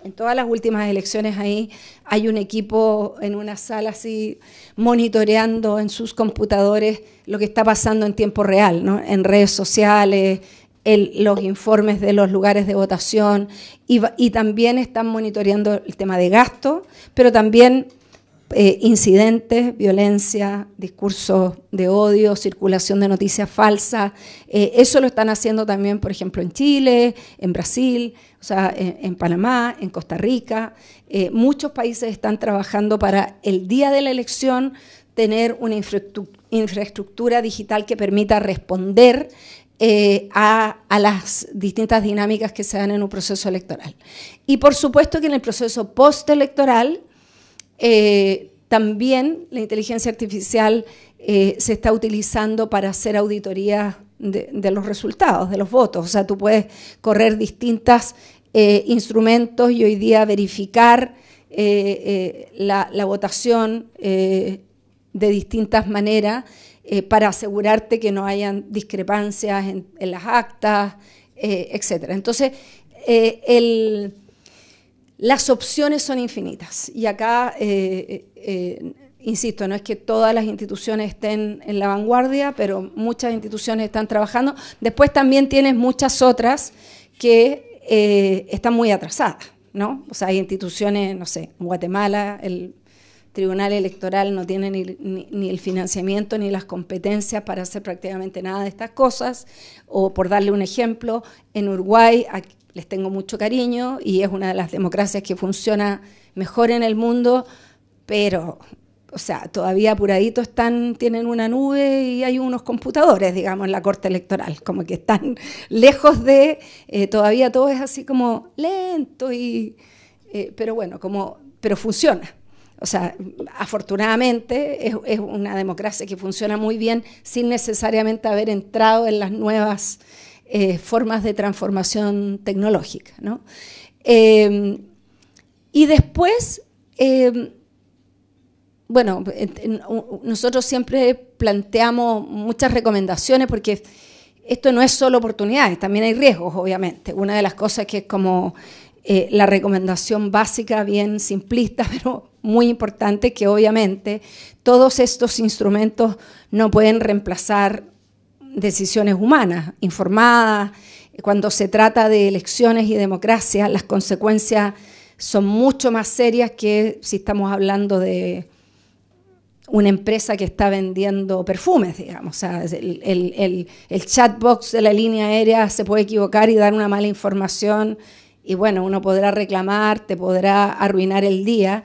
en todas las últimas elecciones ahí, hay un equipo en una sala así monitoreando en sus computadores lo que está pasando en tiempo real, ¿no? En redes sociales, los informes de los lugares de votación y también están monitoreando el tema de gasto, pero también incidentes, violencia, discursos de odio, circulación de noticias falsas. Eso lo están haciendo también, por ejemplo, en Chile, en Brasil, o sea, en Panamá, en Costa Rica. Muchos países están trabajando para el día de la elección tener una infraestructura digital que permita responder a las distintas dinámicas que se dan en un proceso electoral. Y por supuesto que en el proceso postelectoral también la inteligencia artificial se está utilizando para hacer auditorías de los resultados, de los votos. O sea, tú puedes correr distintos instrumentos y hoy día verificar la votación de distintas maneras para asegurarte que no hayan discrepancias en las actas, etc. Entonces, las opciones son infinitas y acá, insisto, no es que todas las instituciones estén en la vanguardia, pero muchas instituciones están trabajando. Después también tienes muchas otras que están muy atrasadas, ¿no? O sea, hay instituciones, no sé, en Guatemala el Tribunal Electoral no tiene ni el financiamiento ni las competencias para hacer prácticamente nada de estas cosas. O por darle un ejemplo, en Uruguay les tengo mucho cariño y es una de las democracias que funciona mejor en el mundo, pero, o sea, todavía apuraditos tienen una nube y hay unos computadores, digamos, en la Corte Electoral, como que están lejos de, todavía todo es así como lento, pero bueno, pero funciona. O sea, afortunadamente es una democracia que funciona muy bien sin necesariamente haber entrado en las nuevas formas de transformación tecnológica, ¿no? Y después, bueno, nosotros siempre planteamos muchas recomendaciones porque esto no es solo oportunidades, también hay riesgos, obviamente. Una de las cosas que es como la recomendación básica, bien simplista, pero muy importante, que obviamente todos estos instrumentos no pueden reemplazar decisiones humanas, informadas. Cuando se trata de elecciones y democracia, las consecuencias son mucho más serias que si estamos hablando de una empresa que está vendiendo perfumes, digamos. O sea, el chatbox de la línea aérea se puede equivocar y dar una mala información y bueno, uno podrá reclamar, te podrá arruinar el día,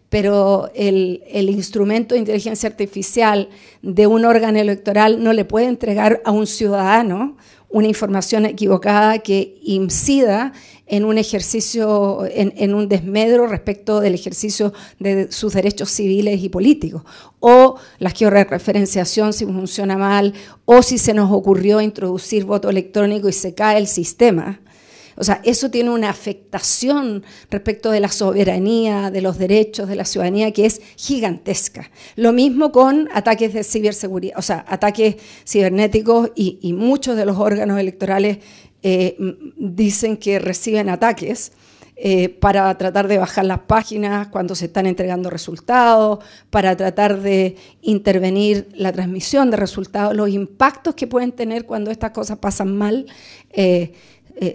pero el instrumento de inteligencia artificial de un órgano electoral no le puede entregar a un ciudadano una información equivocada que incida en un ejercicio, en un desmedro respecto del ejercicio de sus derechos civiles y políticos, o la georreferenciación si funciona mal, o si se nos ocurrió introducir voto electrónico y se cae el sistema. O sea, eso tiene una afectación respecto de la soberanía, de los derechos de la ciudadanía que es gigantesca. Lo mismo con ataques de ciberseguridad, o sea, ataques cibernéticos y muchos de los órganos electorales dicen que reciben ataques para tratar de bajar las páginas cuando se están entregando resultados, para tratar de intervenir la transmisión de resultados. Los impactos que pueden tener cuando estas cosas pasan mal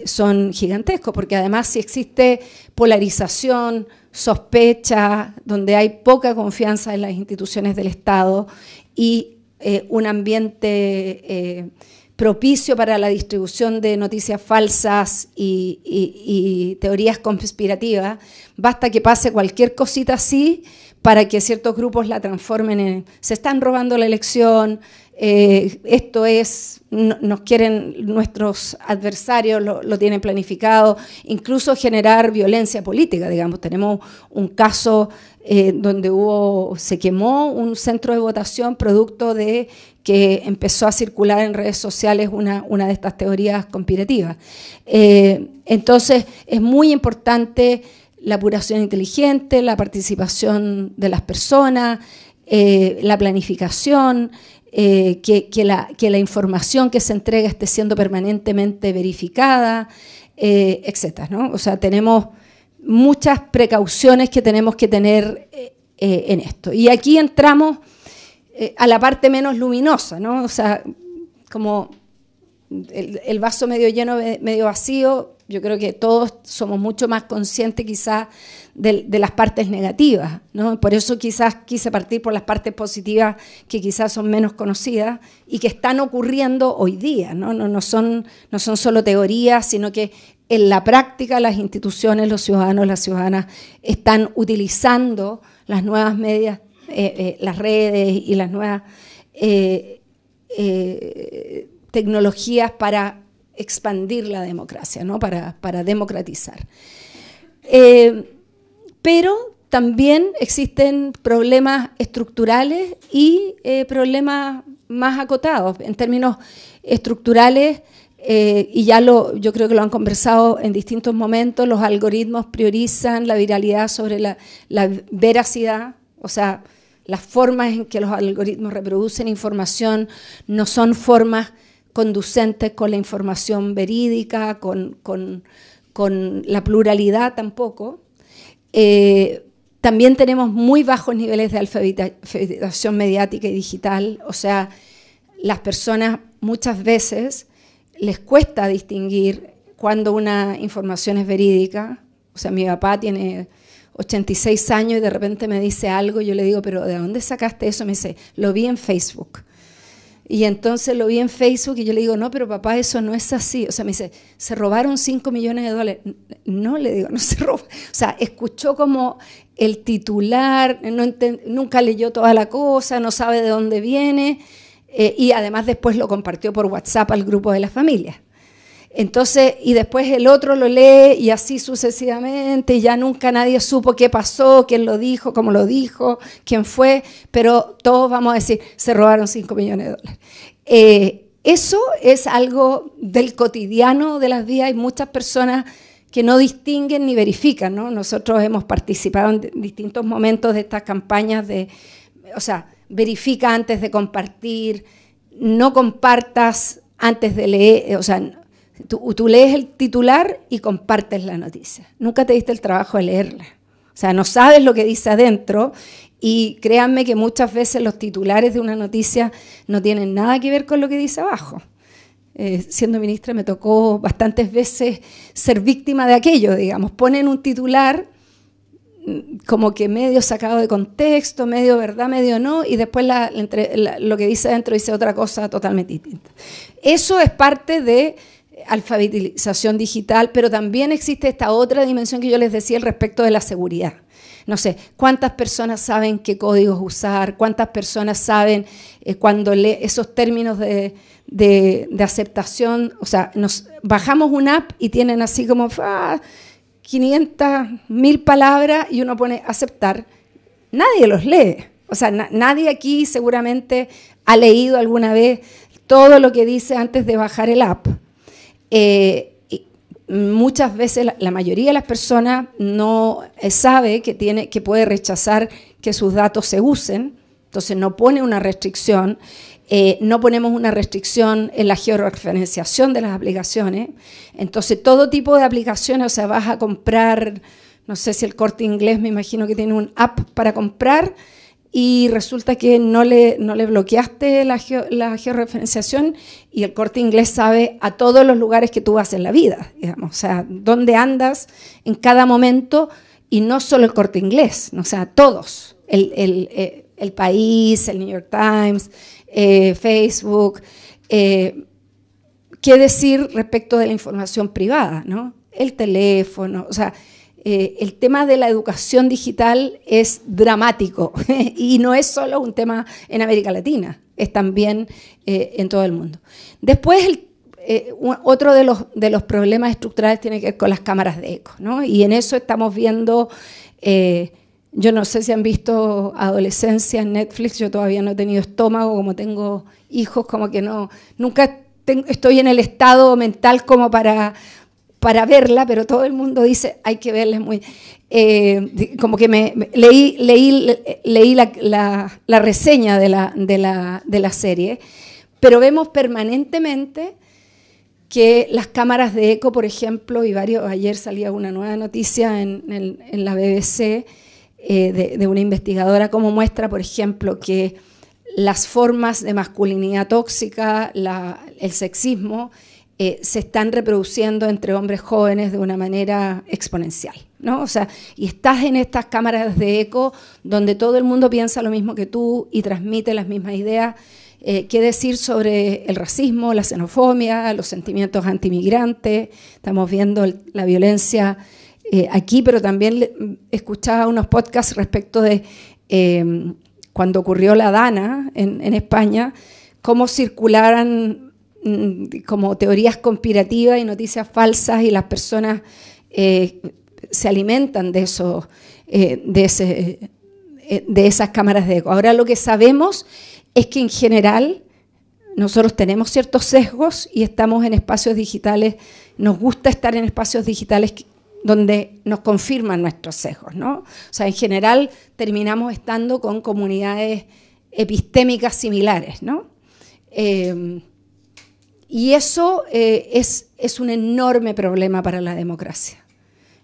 son gigantescos, porque además si existe polarización, sospecha, donde hay poca confianza en las instituciones del Estado y un ambiente propicio para la distribución de noticias falsas y teorías conspirativas, basta que pase cualquier cosita así para que ciertos grupos la transformen en se están robando la elección, esto es, nos quieren, nuestros adversarios lo tienen planificado, incluso generar violencia política, digamos. Tenemos un caso donde se quemó un centro de votación producto de que empezó a circular en redes sociales una de estas teorías conspirativas. Entonces, es muy importante la apuración inteligente, la participación de las personas, la planificación, que la información que se entrega esté siendo permanentemente verificada, etcétera, ¿no? O sea, tenemos muchas precauciones que tenemos que tener en esto. Y aquí entramos a la parte menos luminosa, ¿no? O sea, como el vaso medio lleno, medio vacío, yo creo que todos somos mucho más conscientes quizás de las partes negativas, ¿no? Por eso quizás quise partir por las partes positivas que quizás son menos conocidas y que están ocurriendo hoy día, ¿no? No son solo teorías, sino que en la práctica las instituciones, los ciudadanos, las ciudadanas están utilizando las nuevas medias, las redes y las nuevas tecnologías para expandir la democracia, ¿no? Para democratizar. Pero también existen problemas estructurales y problemas más acotados. En términos estructurales, y yo creo que lo han conversado en distintos momentos, los algoritmos priorizan la viralidad sobre la veracidad, o sea, las formas en que los algoritmos reproducen información no son formas conducentes con la información verídica, con la pluralidad tampoco. También tenemos muy bajos niveles de alfabetización mediática y digital, o sea, las personas muchas veces les cuesta distinguir cuando una información es verídica. O sea, mi papá tiene 86 años y de repente me dice algo y yo le digo, pero ¿de dónde sacaste eso? Me dice, lo vi en Facebook. Y entonces lo vi en Facebook y yo le digo, no, pero papá, eso no es así. O sea, me dice, ¿se robaron $5 millones? No, le digo, no se roba. O sea, escuchó como el titular, nunca leyó toda la cosa, no sabe de dónde viene, y además después lo compartió por WhatsApp al grupo de la familia. Entonces, y después el otro lo lee y así sucesivamente, y ya nunca nadie supo qué pasó, quién lo dijo, cómo lo dijo, quién fue, pero todos vamos a decir, se robaron $5 millones. Eso es algo del cotidiano de las vías. Hay muchas personas que no distinguen ni verifican, ¿no? Nosotros hemos participado en distintos momentos de estas campañas o sea, verifica antes de compartir, no compartas antes de leer, o sea, tú lees el titular y compartes la noticia. Nunca te diste el trabajo de leerla. O sea, no sabes lo que dice adentro y créanme que muchas veces los titulares de una noticia no tienen nada que ver con lo que dice abajo. Siendo ministra me tocó bastantes veces ser víctima de aquello, digamos. Ponen un titular como que medio sacado de contexto, medio verdad, medio no, y después lo que dice adentro dice otra cosa totalmente distinta. Eso es parte de alfabetización digital, pero también existe esta otra dimensión que yo les decía al respecto de la seguridad. no sé, cuántas personas saben qué códigos usar, cuántas personas saben cuando lee esos términos de aceptación. O sea, nos bajamos una app y tienen así como 500.000 palabras y uno pone aceptar. Nadie los lee. O sea, nadie aquí seguramente ha leído alguna vez todo lo que dice antes de bajar el app. Muchas veces la mayoría de las personas no sabe que puede rechazar que sus datos se usen, entonces no pone una restricción. No ponemos una restricción en la georreferenciación de las aplicaciones. Entonces, todo tipo de aplicaciones, o sea, vas a comprar, no sé si el Corte Inglés, me imagino que tiene un app para comprar, y resulta que no le bloqueaste la georreferenciación, y el Corte Inglés sabe a todos los lugares que tú vas en la vida, digamos, o sea, dónde andas en cada momento, y no solo el Corte Inglés, o sea, todos, el País, el New York Times, Facebook. ¿Qué decir respecto de la información privada, ¿no? El teléfono, o sea, el tema de la educación digital es dramático y no es solo un tema en América Latina, es también en todo el mundo. Después, otro de los problemas estructurales tiene que ver con las cámaras de eco, ¿no? Y en eso estamos viendo, yo no sé si han visto Adolescencia en Netflix, yo todavía no he tenido estómago, como tengo hijos, como que nunca estoy en el estado mental como para verla, pero todo el mundo dice, hay que verla, es muy... como que leí la reseña de la serie, pero vemos permanentemente que las cámaras de eco, por ejemplo, ayer salía una nueva noticia en la BBC de una investigadora, como muestra, por ejemplo, que las formas de masculinidad tóxica, el sexismo, se están reproduciendo entre hombres jóvenes de una manera exponencial, ¿no? O sea, y estás en estas cámaras de eco donde todo el mundo piensa lo mismo que tú y transmite las mismas ideas. ¿Qué decir sobre el racismo, la xenofobia, los sentimientos antimigrantes? Estamos viendo la violencia aquí, pero también escuchaba unos podcasts respecto de cuando ocurrió la DANA en España, cómo circularan como teorías conspirativas y noticias falsas, y las personas se alimentan de esas cámaras de eco. Ahora, lo que sabemos es que en general nosotros tenemos ciertos sesgos y estamos en espacios digitales, nos gusta estar en espacios digitales donde nos confirman nuestros sesgos, ¿no? O sea, en general terminamos estando con comunidades epistémicas similares, ¿no? Y eso es un enorme problema para la democracia.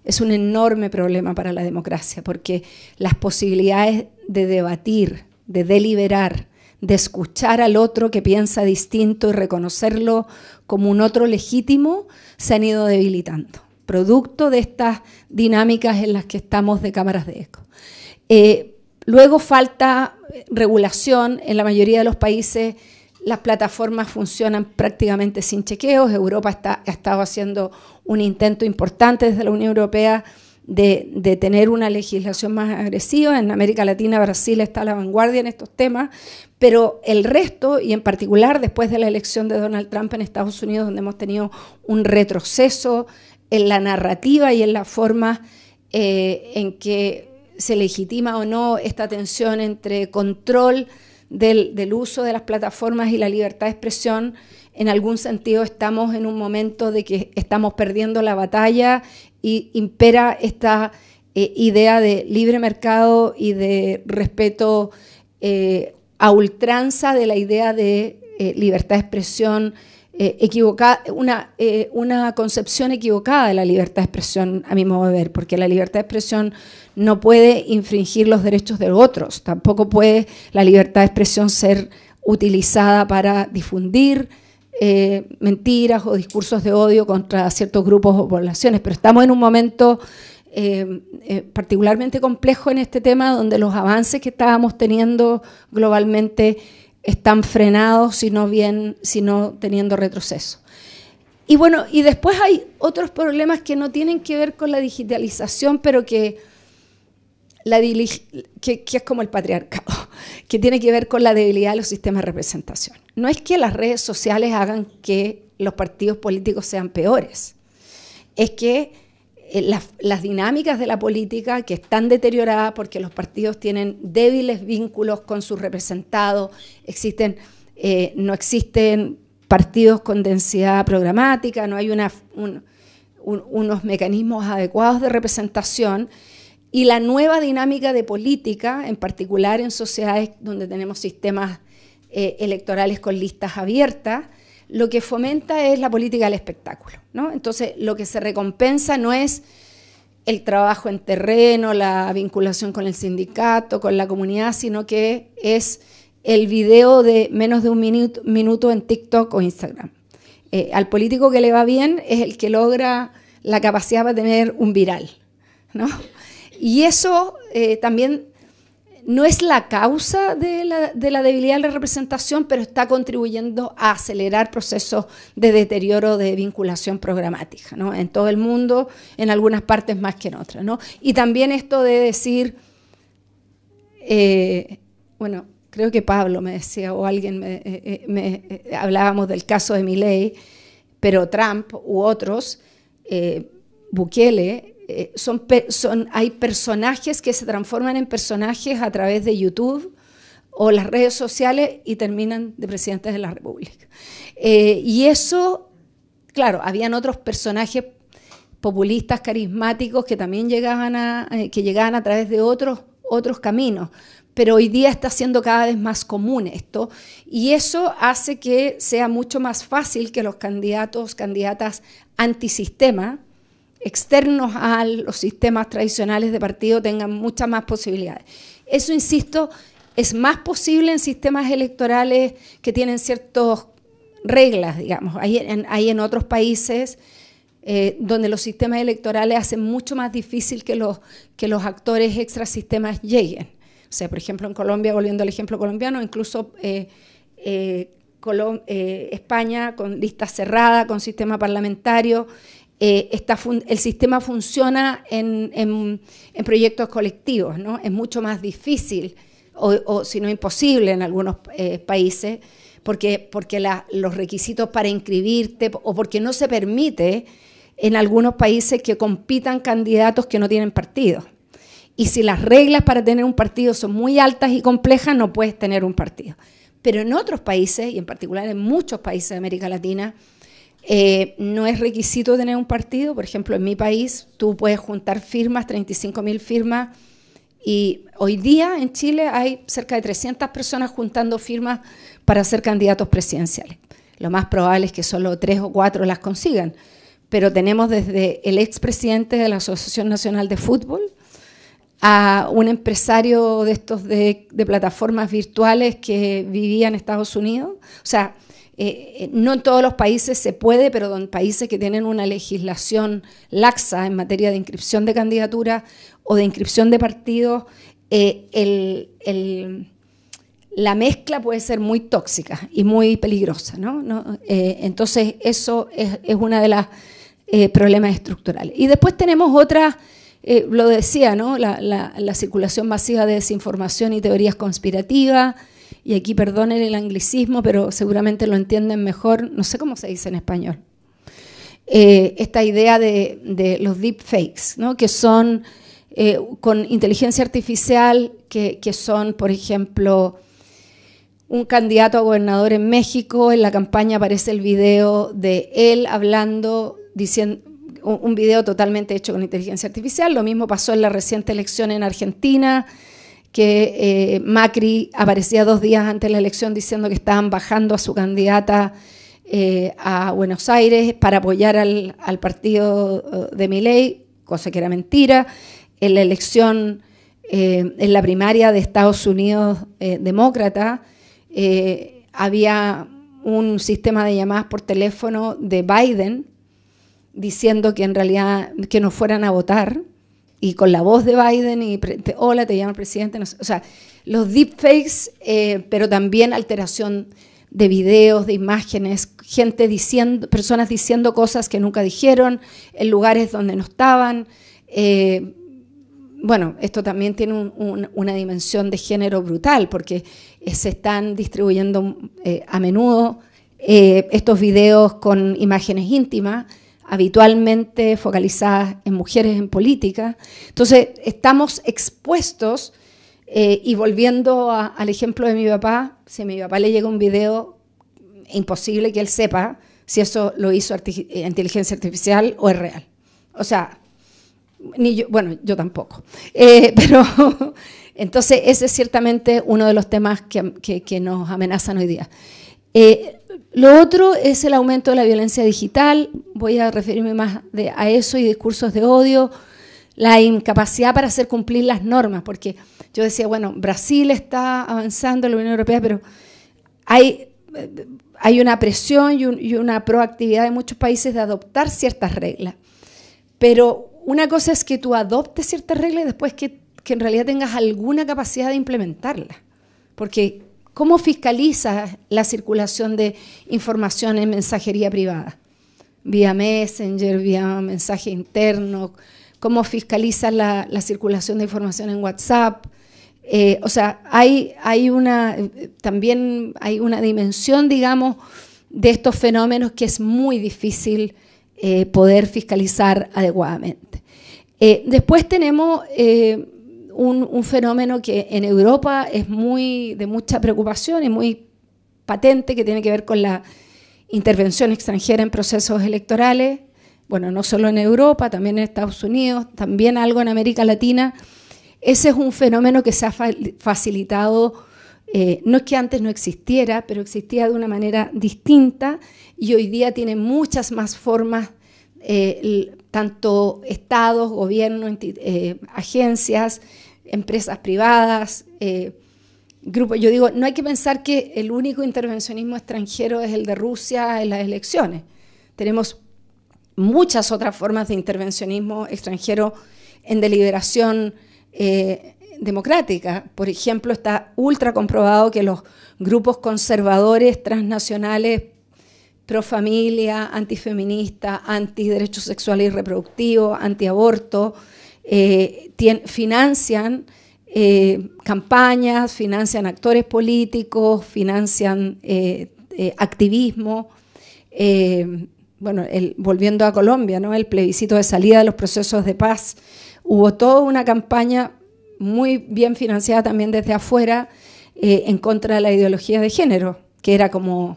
Es un enorme problema para la democracia, porque las posibilidades de debatir, de deliberar, de escuchar al otro que piensa distinto y reconocerlo como un otro legítimo, se han ido debilitando, producto de estas dinámicas en las que estamos de cámaras de eco. Luego falta regulación. En la mayoría de los países las plataformas funcionan prácticamente sin chequeos. Europa ha estado haciendo un intento importante desde la Unión Europea de tener una legislación más agresiva. En América Latina, Brasil está a la vanguardia en estos temas, pero el resto, y en particular después de la elección de Donald Trump en Estados Unidos, donde hemos tenido un retroceso en la narrativa y en la forma en que se legitima o no esta tensión entre control del uso de las plataformas y la libertad de expresión. En algún sentido estamos en un momento de que estamos perdiendo la batalla y impera esta idea de libre mercado y de respeto a ultranza de la idea de libertad de expresión equivocada, una concepción equivocada de la libertad de expresión, a mi modo de ver, porque la libertad de expresión no puede infringir los derechos de otros, tampoco puede la libertad de expresión ser utilizada para difundir mentiras o discursos de odio contra ciertos grupos o poblaciones, pero estamos en un momento particularmente complejo en este tema, donde los avances que estábamos teniendo globalmente están frenados, sino teniendo retroceso. Y bueno, y después hay otros problemas que no tienen que ver con la digitalización, pero que que es como el patriarcado, que tiene que ver con la debilidad de los sistemas de representación. No es que las redes sociales hagan que los partidos políticos sean peores, es que las dinámicas de la política que están deterioradas porque los partidos tienen débiles vínculos con sus representados, no existen partidos con densidad programática, no hay unos mecanismos adecuados de representación, y la nueva dinámica de política, en particular en sociedades donde tenemos sistemas electorales con listas abiertas, lo que fomenta es la política del espectáculo, ¿no? Entonces, lo que se recompensa no es el trabajo en terreno, la vinculación con el sindicato, con la comunidad, sino que es el video de menos de un minuto en TikTok o Instagram. Al político que le va bien es el que logra la capacidad para tener un viral, ¿no? Y eso también no es la causa de la debilidad de la representación, pero está contribuyendo a acelerar procesos de deterioro de vinculación programática, ¿no? En todo el mundo, en algunas partes más que en otras, ¿no? Y también esto de decir, bueno, creo que Pablo me decía, o alguien hablábamos del caso de Milei, pero Trump u otros, Bukele, hay personajes que se transforman en personajes a través de YouTube o las redes sociales y terminan de presidentes de la República. Y eso, claro, habían otros personajes populistas, carismáticos, que también llegaban a través de otros caminos, pero hoy día está siendo cada vez más común esto, y eso hace que sea mucho más fácil que los candidatas antisistema, externos a los sistemas tradicionales de partido, tengan muchas más posibilidades. Eso, insisto, es más posible en sistemas electorales que tienen ciertas reglas, digamos. Hay en otros países donde los sistemas electorales hacen mucho más difícil que los actores extrasistemas lleguen. O sea, por ejemplo, en Colombia, volviendo al ejemplo colombiano, incluso España con lista cerrada, con sistema parlamentario, el sistema funciona en proyectos colectivos, ¿no? Es mucho más difícil, o si no imposible en algunos países, porque los requisitos para inscribirte, o porque no se permite en algunos países que compitan candidatos que no tienen partido. Y si las reglas para tener un partido son muy altas y complejas, no puedes tener un partido. Pero en otros países, y en particular en muchos países de América Latina, no es requisito tener un partido. Por ejemplo, en mi país tú puedes juntar firmas, 35.000 firmas, y hoy día en Chile hay cerca de 300 personas juntando firmas para ser candidatos presidenciales. Lo más probable es que solo 3 o 4 las consigan, pero tenemos desde el expresidente de la Asociación Nacional de Fútbol a un empresario de estos de plataformas virtuales que vivía en Estados Unidos. O sea, no en todos los países se puede, pero en países que tienen una legislación laxa en materia de inscripción de candidaturas o de inscripción de partidos, la mezcla puede ser muy tóxica y muy peligrosa, ¿no? Entonces, eso es una de las problemas estructurales. Y después tenemos otras, lo decía, ¿no? La circulación masiva de desinformación y teorías conspirativas. Y aquí perdonen el anglicismo, pero seguramente lo entienden mejor, no sé cómo se dice en español. Esta idea de los deepfakes, ¿no? Que son con inteligencia artificial, que son, por ejemplo, un candidato a gobernador en México, en la campaña aparece el video de él hablando, diciendo, un video totalmente hecho con inteligencia artificial. Lo mismo pasó en la reciente elección en Argentina, que Macri aparecía 2 días antes de la elección diciendo que estaban bajando a su candidata a Buenos Aires para apoyar al partido de Milei, cosa que era mentira. En la elección, en la primaria de Estados Unidos demócrata, había un sistema de llamadas por teléfono de Biden diciendo que en realidad que no fueran a votar, y con la voz de Biden y hola, te llama el presidente, no sé, o sea, los deepfakes, pero también alteración de videos, de imágenes, personas diciendo cosas que nunca dijeron, en lugares donde no estaban, bueno, esto también tiene una dimensión de género brutal, porque se están distribuyendo a menudo estos videos con imágenes íntimas, habitualmente focalizadas en mujeres en política. Entonces, estamos expuestos, y volviendo al ejemplo de mi papá, si a mi papá le llega un video, es imposible que él sepa si eso lo hizo inteligencia artificial o es real. O sea, ni yo, bueno, yo tampoco. Pero entonces ese es ciertamente uno de los temas que nos amenazan hoy día. Lo otro es el aumento de la violencia digital. Voy a referirme más a eso y discursos de odio, la incapacidad para hacer cumplir las normas, porque yo decía, bueno, Brasil está avanzando en la Unión Europea, pero hay una presión y una proactividad de muchos países de adoptar ciertas reglas. Pero una cosa es que tú adoptes ciertas reglas y después que en realidad tengas alguna capacidad de implementarlas. Porque ¿cómo fiscalizas la circulación de información en mensajería privada? Vía Messenger, vía mensaje interno. ¿Cómo fiscalizas la circulación de información en WhatsApp? O sea, también hay una dimensión, digamos, de estos fenómenos que es muy difícil poder fiscalizar adecuadamente. Después tenemos un fenómeno que en Europa es de mucha preocupación y muy patente, que tiene que ver con la intervención extranjera en procesos electorales. Bueno, no solo en Europa, también en Estados Unidos, también algo en América Latina. Ese es un fenómeno que se ha facilitado, no es que antes no existiera, pero existía de una manera distinta y hoy día tiene muchas más formas, tanto estados, gobiernos, agencias, empresas privadas, grupos. Yo digo, no hay que pensar que el único intervencionismo extranjero es el de Rusia en las elecciones. Tenemos muchas otras formas de intervencionismo extranjero en deliberación democrática. Por ejemplo, está ultra comprobado que los grupos conservadores transnacionales, pro familia, antifeminista, antiderechos sexuales y reproductivos, antiaborto, financian campañas, financian actores políticos, financian activismo. Bueno, volviendo a Colombia, ¿no? El plebiscito de salida de los procesos de paz, hubo toda una campaña muy bien financiada también desde afuera en contra de la ideología de género, que era como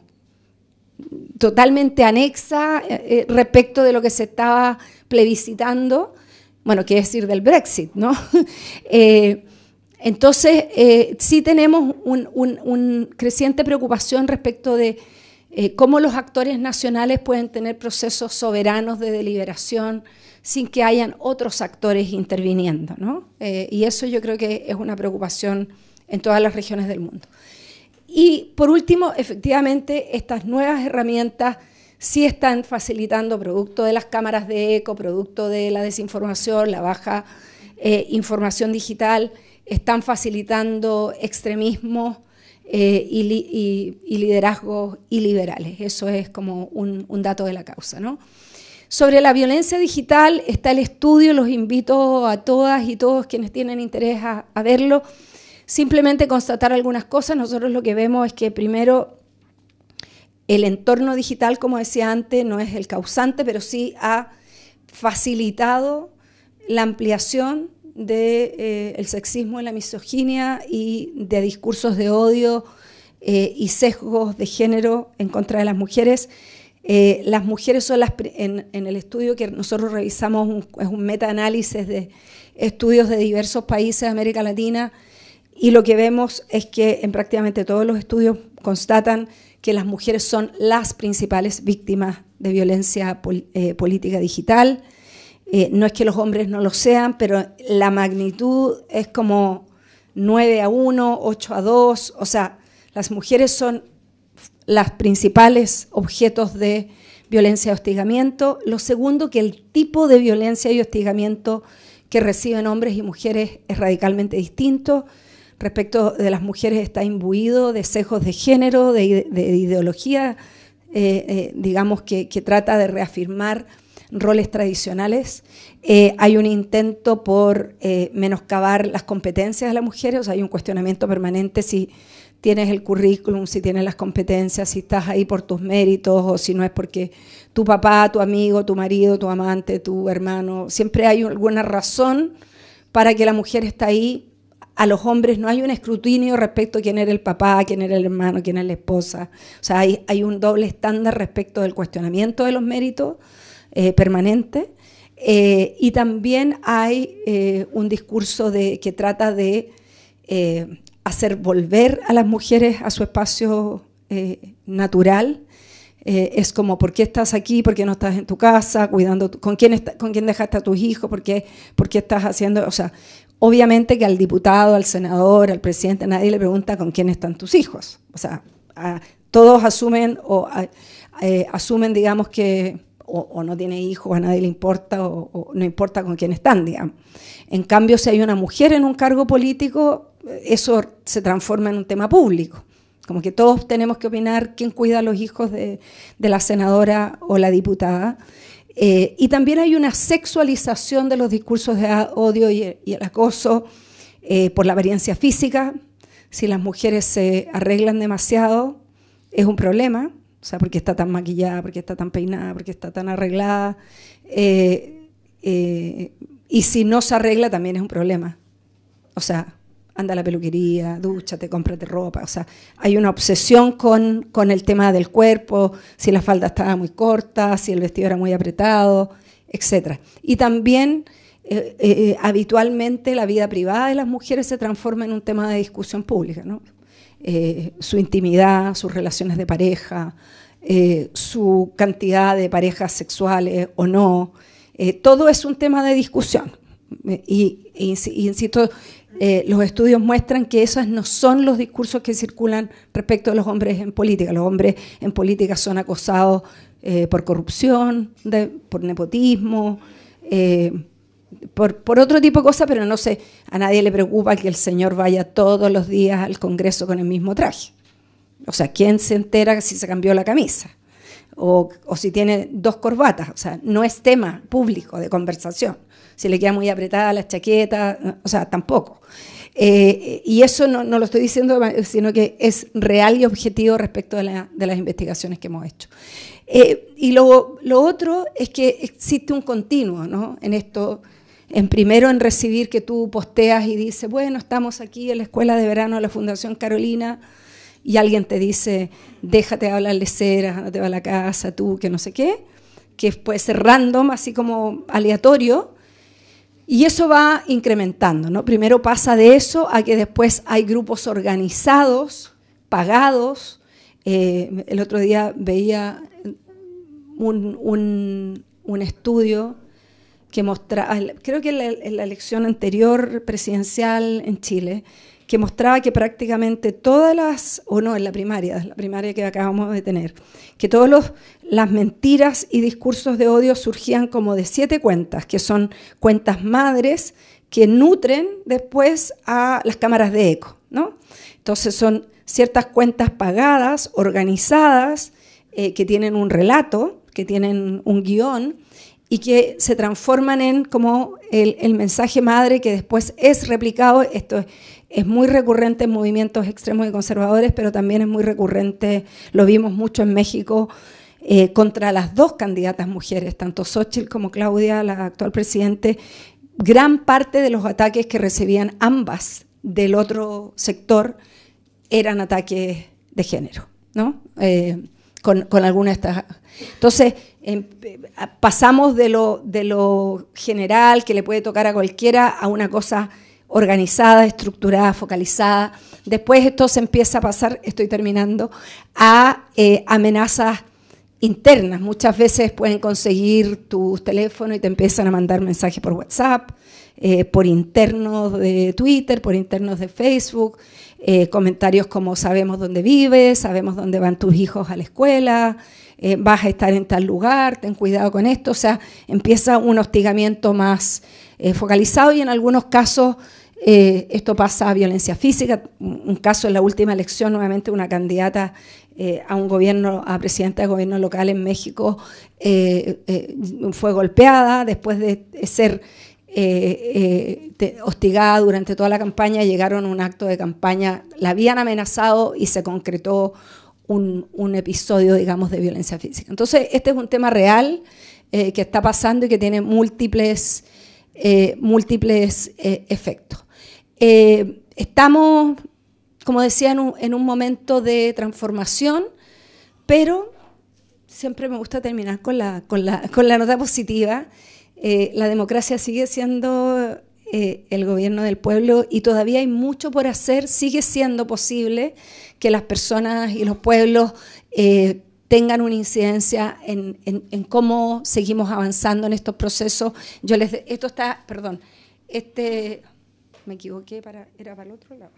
totalmente anexa respecto de lo que se estaba plebiscitando, bueno, qué decir del Brexit, ¿no? Entonces, sí tenemos una creciente preocupación respecto de cómo los actores nacionales pueden tener procesos soberanos de deliberación sin que hayan otros actores interviniendo, ¿no? Y eso yo creo que es una preocupación en todas las regiones del mundo. Y por último, efectivamente, estas nuevas herramientas sí están facilitando, producto de las cámaras de eco, producto de la desinformación, la baja información digital, están facilitando extremismos y liderazgos iliberales. Eso es como un dato de la causa, ¿no? Sobre la violencia digital está el estudio, los invito a todas y todos quienes tienen interés a verlo. Simplemente constatar algunas cosas. Nosotros lo que vemos es que primero el entorno digital, como decía antes, no es el causante, pero sí ha facilitado la ampliación del sexismo y la misoginia y de discursos de odio y sesgos de género en contra de las mujeres. Las mujeres son en el estudio que nosotros revisamos, es un metaanálisis de estudios de diversos países de América Latina, y lo que vemos es que en prácticamente todos los estudios constatan que las mujeres son las principales víctimas de violencia política digital. No es que los hombres no lo sean, pero la magnitud es como 9-1, 8-2, o sea, las mujeres son las principales objetos de violencia y hostigamiento. Lo segundo, que el tipo de violencia y hostigamiento que reciben hombres y mujeres es radicalmente distinto. Respecto de las mujeres está imbuido de sesgos de género, de ideología, digamos que trata de reafirmar roles tradicionales. Hay un intento por menoscabar las competencias de las mujeres, o sea, hay un cuestionamiento permanente si tienes el currículum, si tienes las competencias, si estás ahí por tus méritos o si no es porque tu papá, tu amigo, tu marido, tu amante, tu hermano, siempre hay alguna razón para que la mujer está ahí. A los hombres no hay un escrutinio respecto a quién era el papá, quién era el hermano, quién era la esposa. O sea, hay un doble estándar respecto del cuestionamiento de los méritos permanente. Y también hay un discurso que trata de hacer volver a las mujeres a su espacio natural. Es como, ¿por qué estás aquí? ¿Por qué no estás en tu casa? Cuidando, ¿con quién dejaste a tus hijos? ¿Por qué estás haciendo? O sea, obviamente que al diputado, al senador, al presidente, nadie le pregunta con quién están tus hijos. O sea, todos asumen asumen, digamos, que o no tiene hijos, a nadie le importa, o no importa con quién están, digamos. En cambio, si hay una mujer en un cargo político, eso se transforma en un tema público. Como que todos tenemos que opinar quién cuida a los hijos de la senadora o la diputada. Y también hay una sexualización de los discursos de odio y el acoso por la apariencia física. Si las mujeres se arreglan demasiado, es un problema. O sea, porque está tan maquillada, porque está tan peinada, porque está tan arreglada. Y si no se arregla, también es un problema. O sea, anda a la peluquería, dúchate, cómprate ropa. O sea, hay una obsesión con el tema del cuerpo, si la falda estaba muy corta, si el vestido era muy apretado, etc. Y también, habitualmente, la vida privada de las mujeres se transforma en un tema de discusión pública, ¿no? Su intimidad, sus relaciones de pareja, su cantidad de parejas sexuales o no, todo es un tema de discusión. Y insisto, los estudios muestran que esos no son los discursos que circulan respecto a los hombres en política. Los hombres en política son acosados por corrupción, por nepotismo, por otro tipo de cosas, pero no sé, a nadie le preocupa que el señor vaya todos los días al Congreso con el mismo traje. O sea, ¿quién se entera si se cambió la camisa? O si tiene 2 corbatas. O sea, no es tema público de conversación. Si le queda muy apretada la chaqueta, o sea, tampoco. Y eso no lo estoy diciendo, sino que es real y objetivo respecto de las investigaciones que hemos hecho. Y lo otro es que existe un continuo, ¿no? En esto, primero en recibir que tú posteas y dices, bueno, estamos aquí en la escuela de verano de la Fundación Carolina, y alguien te dice, déjate de hablar leceras, ándate a la casa, tú, que no sé qué, que puede ser random, así como aleatorio, y eso va incrementando, ¿no? Primero pasa de eso a que después hay grupos organizados, pagados. El otro día veía un estudio que mostraba, creo que en la elección anterior presidencial en Chile, que mostraba que prácticamente todas en la primaria que acabamos de tener, que todas las mentiras y discursos de odio surgían como de 7 cuentas, que son cuentas madres que nutren después a las cámaras de eco, ¿no? Entonces son ciertas cuentas pagadas, organizadas, que tienen un relato, que tienen un guión, y que se transforman en como el mensaje madre que después es replicado. Esto es muy recurrente en movimientos extremos y conservadores, pero también es muy recurrente, lo vimos mucho en México, contra las 2 candidatas mujeres, tanto Xóchitl como Claudia, la actual presidente. Gran parte de los ataques que recibían ambas del otro sector eran ataques de género, ¿no? Con alguna de estas. Entonces, pasamos de lo general, que le puede tocar a cualquiera, a una cosa organizada, estructurada, focalizada. Después esto se empieza a pasar, estoy terminando, a amenazas internas. Muchas veces pueden conseguir tu teléfono y te empiezan a mandar mensajes por WhatsApp, por internos de Twitter, por internos de Facebook, comentarios como sabemos dónde vives, sabemos dónde van tus hijos a la escuela, vas a estar en tal lugar, ten cuidado con esto. O sea, empieza un hostigamiento más focalizado y en algunos casos Esto pasa a violencia física. Un caso en la última elección, nuevamente una candidata a un gobierno, a presidenta de gobierno local en México, fue golpeada después de ser hostigada durante toda la campaña. Llegaron a un acto de campaña, la habían amenazado y se concretó un episodio, digamos, de violencia física. Entonces, este es un tema real que está pasando y que tiene múltiples efectos. Estamos, como decía, en un momento de transformación, pero siempre me gusta terminar con la nota positiva. La democracia sigue siendo el gobierno del pueblo y todavía hay mucho por hacer. Sigue siendo posible que las personas y los pueblos tengan una incidencia en cómo seguimos avanzando en estos procesos. Me equivoqué, era para el otro lado.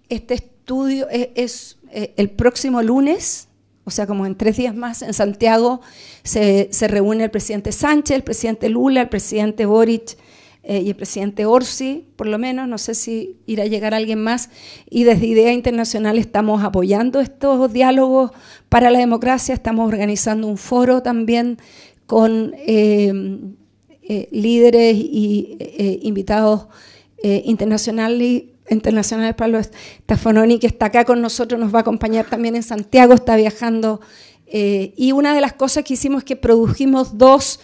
Este estudio es el próximo lunes, o sea, como en 3 días más, en Santiago se reúne el presidente Sánchez, el presidente Lula, el presidente Boric y el presidente Orsi, por lo menos, no sé si irá a llegar alguien más, y desde IDEA Internacional estamos apoyando estos diálogos para la democracia. Estamos organizando un foro también con líderes y invitados internacionales. Pablo Stefanoni, que está acá con nosotros, nos va a acompañar también en Santiago, está viajando. Y una de las cosas que hicimos es que produjimos 2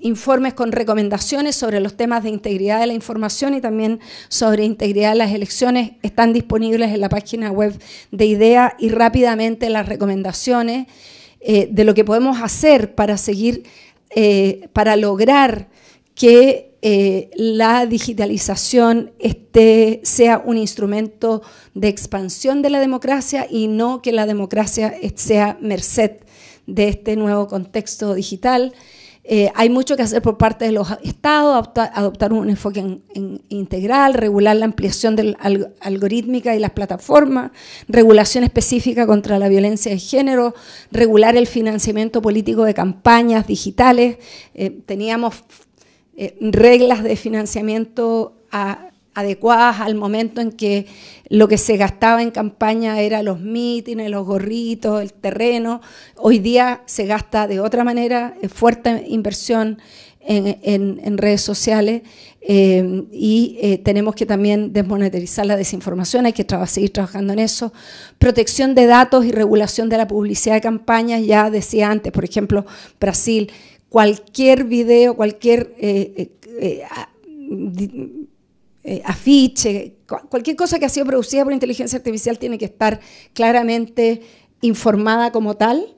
informes con recomendaciones sobre los temas de integridad de la información y también sobre integridad de las elecciones. Están disponibles en la página web de IDEA, y rápidamente las recomendaciones de lo que podemos hacer para seguir, para lograr que la digitalización sea un instrumento de expansión de la democracia y no que la democracia sea merced de este nuevo contexto digital. Hay mucho que hacer por parte de los estados, adoptar un enfoque integral, regular la ampliación algorítmica y las plataformas, regulación específica contra la violencia de género, regular el financiamiento político de campañas digitales. Teníamos reglas de financiamiento adecuadas al momento en que lo que se gastaba en campaña era los mítines, los gorritos, el terreno. Hoy día se gasta de otra manera, fuerte inversión en redes sociales, y tenemos que también desmonetarizar la desinformación. Hay que seguir trabajando en eso. Protección de datos y regulación de la publicidad de campañas. Ya decía antes, por ejemplo, Brasil, cualquier video, cualquier afiche, cualquier cosa que ha sido producida por inteligencia artificial tiene que estar claramente informada como tal.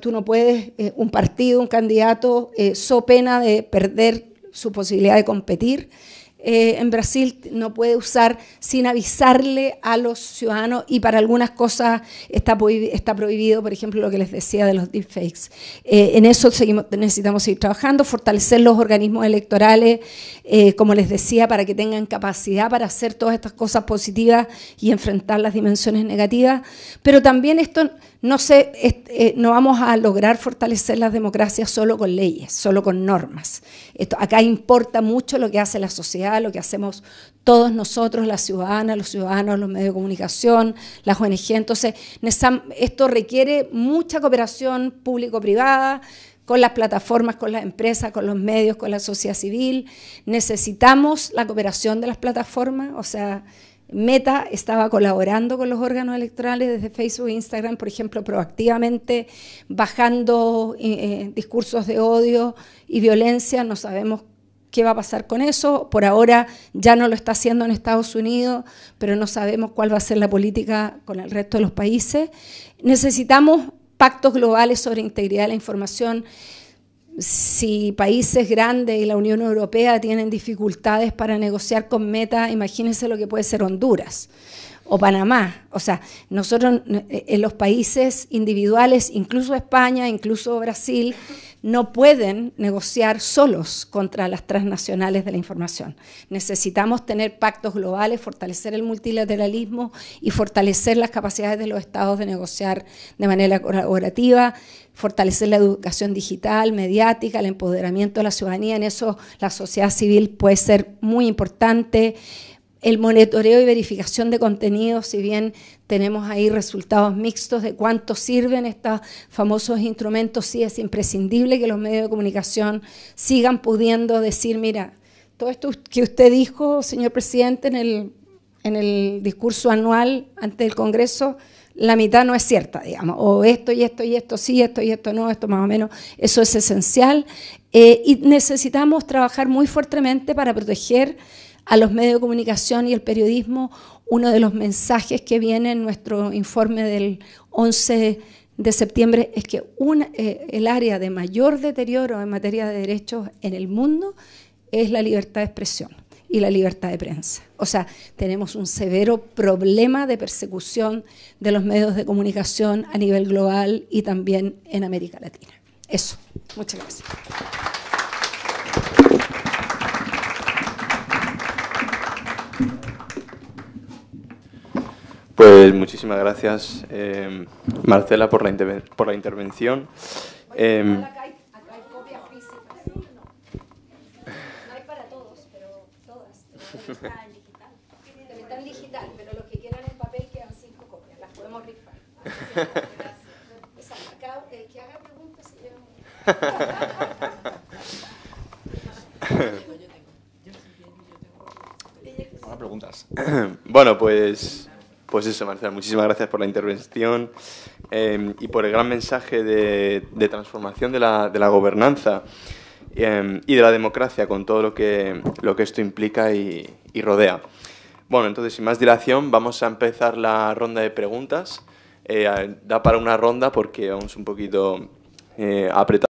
Tú no puedes, un partido, un candidato, so pena de perder su posibilidad de competir. En Brasil no puede usar sin avisarle a los ciudadanos, y para algunas cosas está prohibido, por ejemplo, lo que les decía de los deepfakes. En eso necesitamos seguir trabajando, fortalecer los organismos electorales, como les decía, para que tengan capacidad para hacer todas estas cosas positivas y enfrentar las dimensiones negativas. Pero también esto no vamos a lograr fortalecer las democracias solo con leyes, solo con normas. Acá importa mucho lo que hace la sociedad, lo que hacemos todos nosotros, las ciudadanas, los ciudadanos, los medios de comunicación, las ONG. Entonces, esto requiere mucha cooperación público-privada, con las plataformas, con las empresas, con los medios, con la sociedad civil. Necesitamos la cooperación de las plataformas, o sea, Meta estaba colaborando con los órganos electorales desde Facebook e Instagram, por ejemplo, proactivamente, bajando discursos de odio y violencia. No sabemos qué va a pasar con eso. Por ahora ya no lo está haciendo en Estados Unidos, pero no sabemos cuál va a ser la política con el resto de los países. Necesitamos pactos globales sobre integridad de la información. Si países grandes y la Unión Europea tienen dificultades para negociar con Meta, imagínense lo que puede ser Honduras o Panamá. O sea, nosotros en los países individuales, incluso España, incluso Brasil, no pueden negociar solos contra las transnacionales de la información. Necesitamos tener pactos globales, fortalecer el multilateralismo y fortalecer las capacidades de los estados de negociar de manera colaborativa, fortalecer la educación digital, mediática, el empoderamiento de la ciudadanía. En eso la sociedad civil puede ser muy importante. El monitoreo y verificación de contenidos, si bien tenemos ahí resultados mixtos de cuánto sirven estos famosos instrumentos, sí es imprescindible que los medios de comunicación sigan pudiendo decir, mira, todo esto que usted dijo, señor presidente, en el discurso anual ante el Congreso, la mitad no es cierta, digamos, o esto y esto y esto sí, esto y esto no, esto más o menos, eso es esencial. Y necesitamos trabajar muy fuertemente para proteger a los medios de comunicación y el periodismo. Uno de los mensajes que viene en nuestro informe del 11 de septiembre es que el área de mayor deterioro en materia de derechos en el mundo es la libertad de expresión y la libertad de prensa. O sea, tenemos un severo problema de persecución de los medios de comunicación a nivel global y también en América Latina. Eso. Muchas gracias. Pues muchísimas gracias, Marcela, por la intervención. Acá hay copias físicas. No hay para todos, pero todas. Pero está en digital. Está en digital, pero los que quieran en papel quedan 5 copias. Las podemos rifar. Gracias. Acá, que haga preguntas y Ahora preguntas. Bueno, pues eso, Marcela, muchísimas gracias por la intervención y por el gran mensaje de transformación de la gobernanza y de la democracia con todo lo que esto implica y rodea. Bueno, entonces, sin más dilación, vamos a empezar la ronda de preguntas. Da para una ronda porque vamos un poquito apretados.